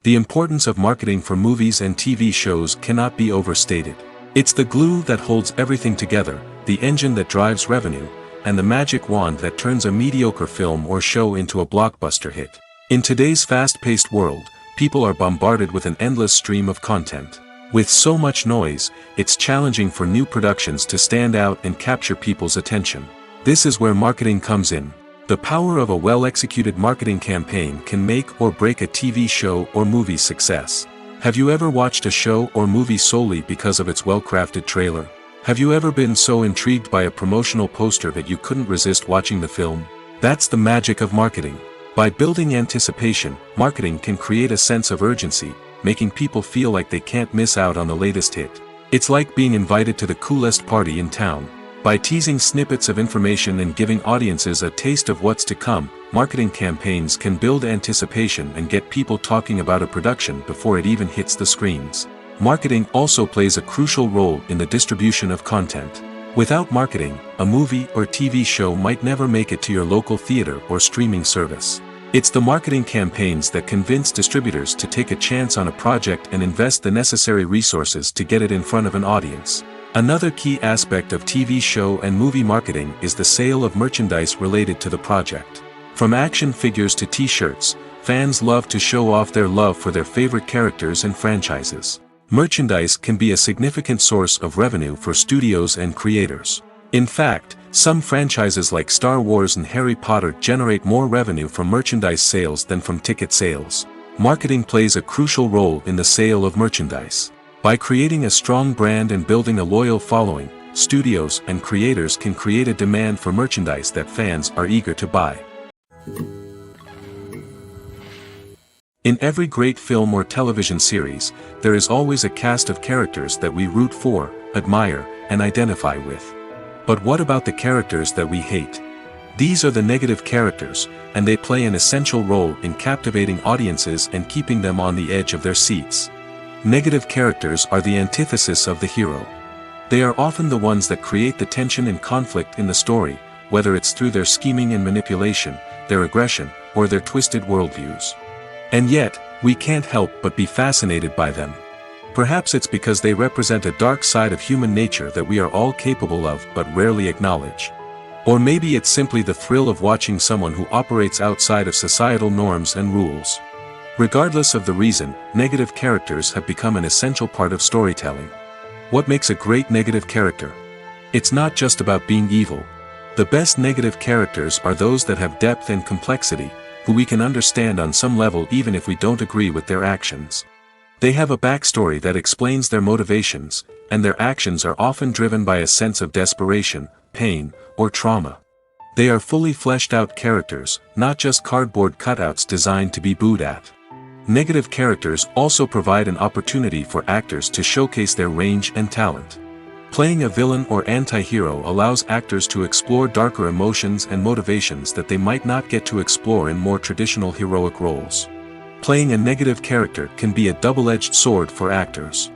The importance of marketing for movies and TV shows cannot be overstated. It's the glue that holds everything together, the engine that drives revenue, and the magic wand that turns a mediocre film or show into a blockbuster hit. In today's fast-paced world, people are bombarded with an endless stream of content. With so much noise, it's challenging for new productions to stand out and capture people's attention. This is where marketing comes in. The power of a well-executed marketing campaign can make or break a TV show or movie's success. Have you ever watched a show or movie solely because of its well-crafted trailer? Have you ever been so intrigued by a promotional poster that you couldn't resist watching the film? That's the magic of marketing. By building anticipation, marketing can create a sense of urgency, making people feel like they can't miss out on the latest hit. It's like being invited to the coolest party in town. By teasing snippets of information and giving audiences a taste of what's to come, marketing campaigns can build anticipation and get people talking about a production before it even hits the screens. Marketing also plays a crucial role in the distribution of content. Without marketing, a movie or TV show might never make it to your local theater or streaming service. It's the marketing campaigns that convince distributors to take a chance on a project and invest the necessary resources to get it in front of an audience. Another key aspect of TV show and movie marketing is the sale of merchandise related to the project. From action figures to t-shirts, fans love to show off their love for their favorite characters and franchises. Merchandise can be a significant source of revenue for studios and creators. In fact, some franchises like Star Wars and Harry Potter generate more revenue from merchandise sales than from ticket sales. Marketing plays a crucial role in the sale of merchandise. By creating a strong brand and building a loyal following, studios and creators can create a demand for merchandise that fans are eager to buy. In every great film or television series, there is always a cast of characters that we root for, admire, and identify with. But what about the characters that we hate? These are the negative characters, and they play an essential role in captivating audiences and keeping them on the edge of their seats. Negative characters are the antithesis of the hero. They are often the ones that create the tension and conflict in the story, whether it's through their scheming and manipulation, their aggression, or their twisted worldviews. And yet, we can't help but be fascinated by them. Perhaps it's because they represent a dark side of human nature that we are all capable of but rarely acknowledge. Or maybe it's simply the thrill of watching someone who operates outside of societal norms and rules. Regardless of the reason, negative characters have become an essential part of storytelling. What makes a great negative character? It's not just about being evil. The best negative characters are those that have depth and complexity, who we can understand on some level even if we don't agree with their actions. They have a backstory that explains their motivations, and their actions are often driven by a sense of desperation, pain, or trauma. They are fully fleshed out characters, not just cardboard cutouts designed to be booed at. Negative characters also provide an opportunity for actors to showcase their range and talent. Playing a villain or anti-hero allows actors to explore darker emotions and motivations that they might not get to explore in more traditional heroic roles. Playing a negative character can be a double-edged sword for actors.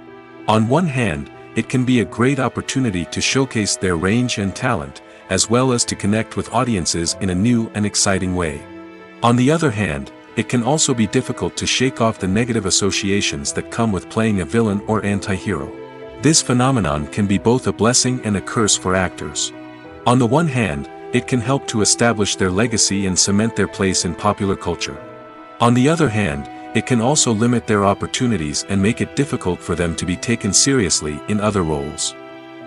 On one hand, it can be a great opportunity to showcase their range and talent, as well as to connect with audiences in a new and exciting way. On the other hand, it can also be difficult to shake off the negative associations that come with playing a villain or anti-hero. This phenomenon can be both a blessing and a curse for actors. On the one hand, it can help to establish their legacy and cement their place in popular culture. On the other hand, it can also limit their opportunities and make it difficult for them to be taken seriously in other roles.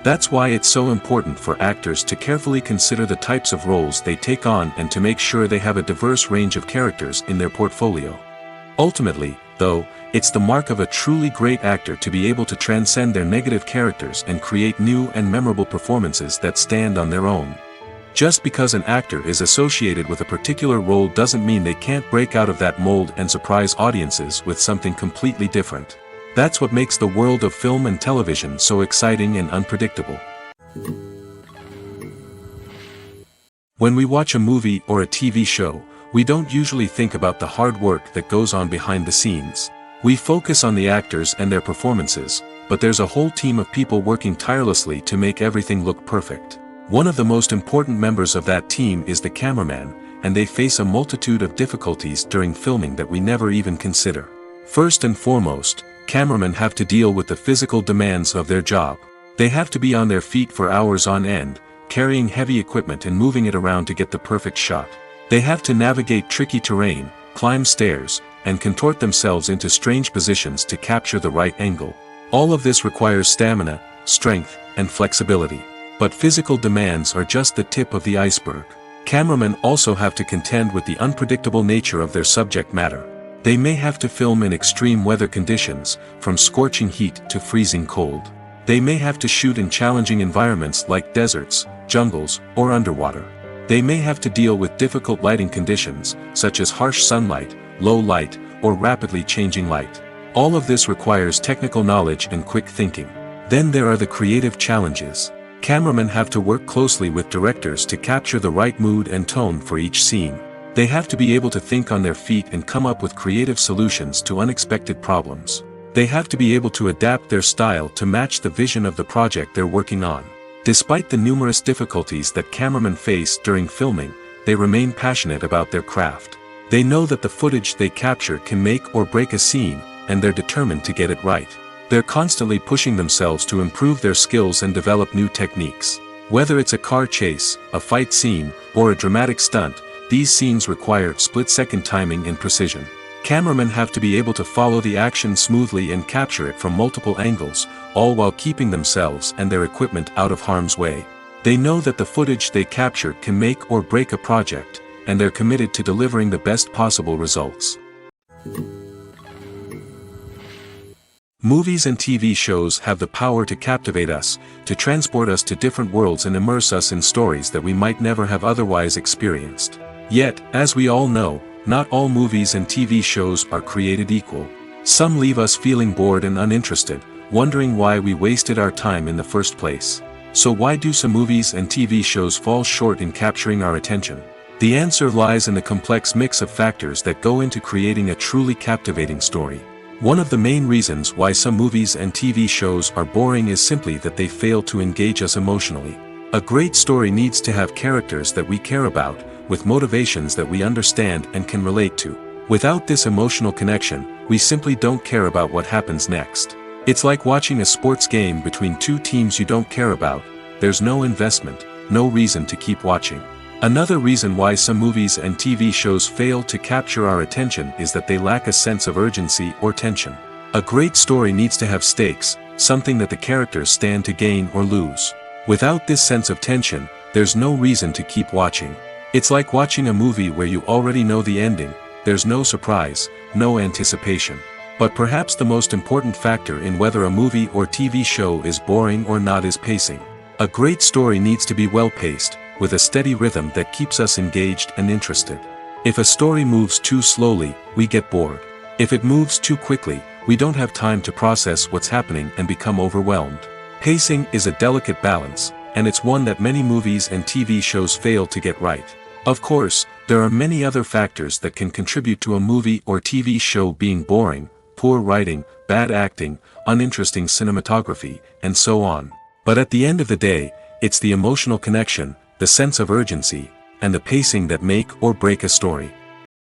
That's why it's so important for actors to carefully consider the types of roles they take on and to make sure they have a diverse range of characters in their portfolio. Ultimately, though, it's the mark of a truly great actor to be able to transcend their negative characters and create new and memorable performances that stand on their own. Just because an actor is associated with a particular role doesn't mean they can't break out of that mold and surprise audiences with something completely different. That's what makes the world of film and television so exciting and unpredictable. When we watch a movie or a TV show, we don't usually think about the hard work that goes on behind the scenes. We focus on the actors and their performances, but there's a whole team of people working tirelessly to make everything look perfect. One of the most important members of that team is the cameraman, and they face a multitude of difficulties during filming that we never even consider. First and foremost, cameramen have to deal with the physical demands of their job. They have to be on their feet for hours on end, carrying heavy equipment and moving it around to get the perfect shot. They have to navigate tricky terrain, climb stairs, and contort themselves into strange positions to capture the right angle. All of this requires stamina, strength, and flexibility. But physical demands are just the tip of the iceberg. Cameramen also have to contend with the unpredictable nature of their subject matter. They may have to film in extreme weather conditions, from scorching heat to freezing cold. They may have to shoot in challenging environments like deserts, jungles, or underwater. They may have to deal with difficult lighting conditions, such as harsh sunlight, low light, or rapidly changing light. All of this requires technical knowledge and quick thinking. Then there are the creative challenges. Cameramen have to work closely with directors to capture the right mood and tone for each scene. They have to be able to think on their feet and come up with creative solutions to unexpected problems. They have to be able to adapt their style to match the vision of the project they're working on. Despite the numerous difficulties that cameramen face during filming, they remain passionate about their craft. They know that the footage they capture can make or break a scene, and they're determined to get it right. They're constantly pushing themselves to improve their skills and develop new techniques. Whether it's a car chase, a fight scene, or a dramatic stunt, these scenes require split-second timing and precision. Cameramen have to be able to follow the action smoothly and capture it from multiple angles, all while keeping themselves and their equipment out of harm's way. They know that the footage they capture can make or break a project, and they're committed to delivering the best possible results. Movies and TV shows have the power to captivate us, to transport us to different worlds and immerse us in stories that we might never have otherwise experienced. Yet, as we all know, not all movies and TV shows are created equal. Some leave us feeling bored and uninterested, wondering why we wasted our time in the first place. So why do some movies and TV shows fall short in capturing our attention? The answer lies in the complex mix of factors that go into creating a truly captivating story. One of the main reasons why some movies and TV shows are boring is simply that they fail to engage us emotionally. A great story needs to have characters that we care about, with motivations that we understand and can relate to. Without this emotional connection, we simply don't care about what happens next. It's like watching a sports game between two teams you don't care about. There's no investment, no reason to keep watching. Another reason why some movies and TV shows fail to capture our attention is that they lack a sense of urgency or tension. A great story needs to have stakes, something that the characters stand to gain or lose. Without this sense of tension, there's no reason to keep watching. It's like watching a movie where you already know the ending. There's no surprise, no anticipation. But perhaps the most important factor in whether a movie or TV show is boring or not is pacing. A great story needs to be well-paced, with a steady rhythm that keeps us engaged and interested. If a story moves too slowly, we get bored. If it moves too quickly, we don't have time to process what's happening and become overwhelmed. Pacing is a delicate balance, and it's one that many movies and TV shows fail to get right. Of course, there are many other factors that can contribute to a movie or TV show being boring: poor writing, bad acting, uninteresting cinematography, and so on. But at the end of the day, it's the emotional connection, the sense of urgency, and the pacing that make or break a story.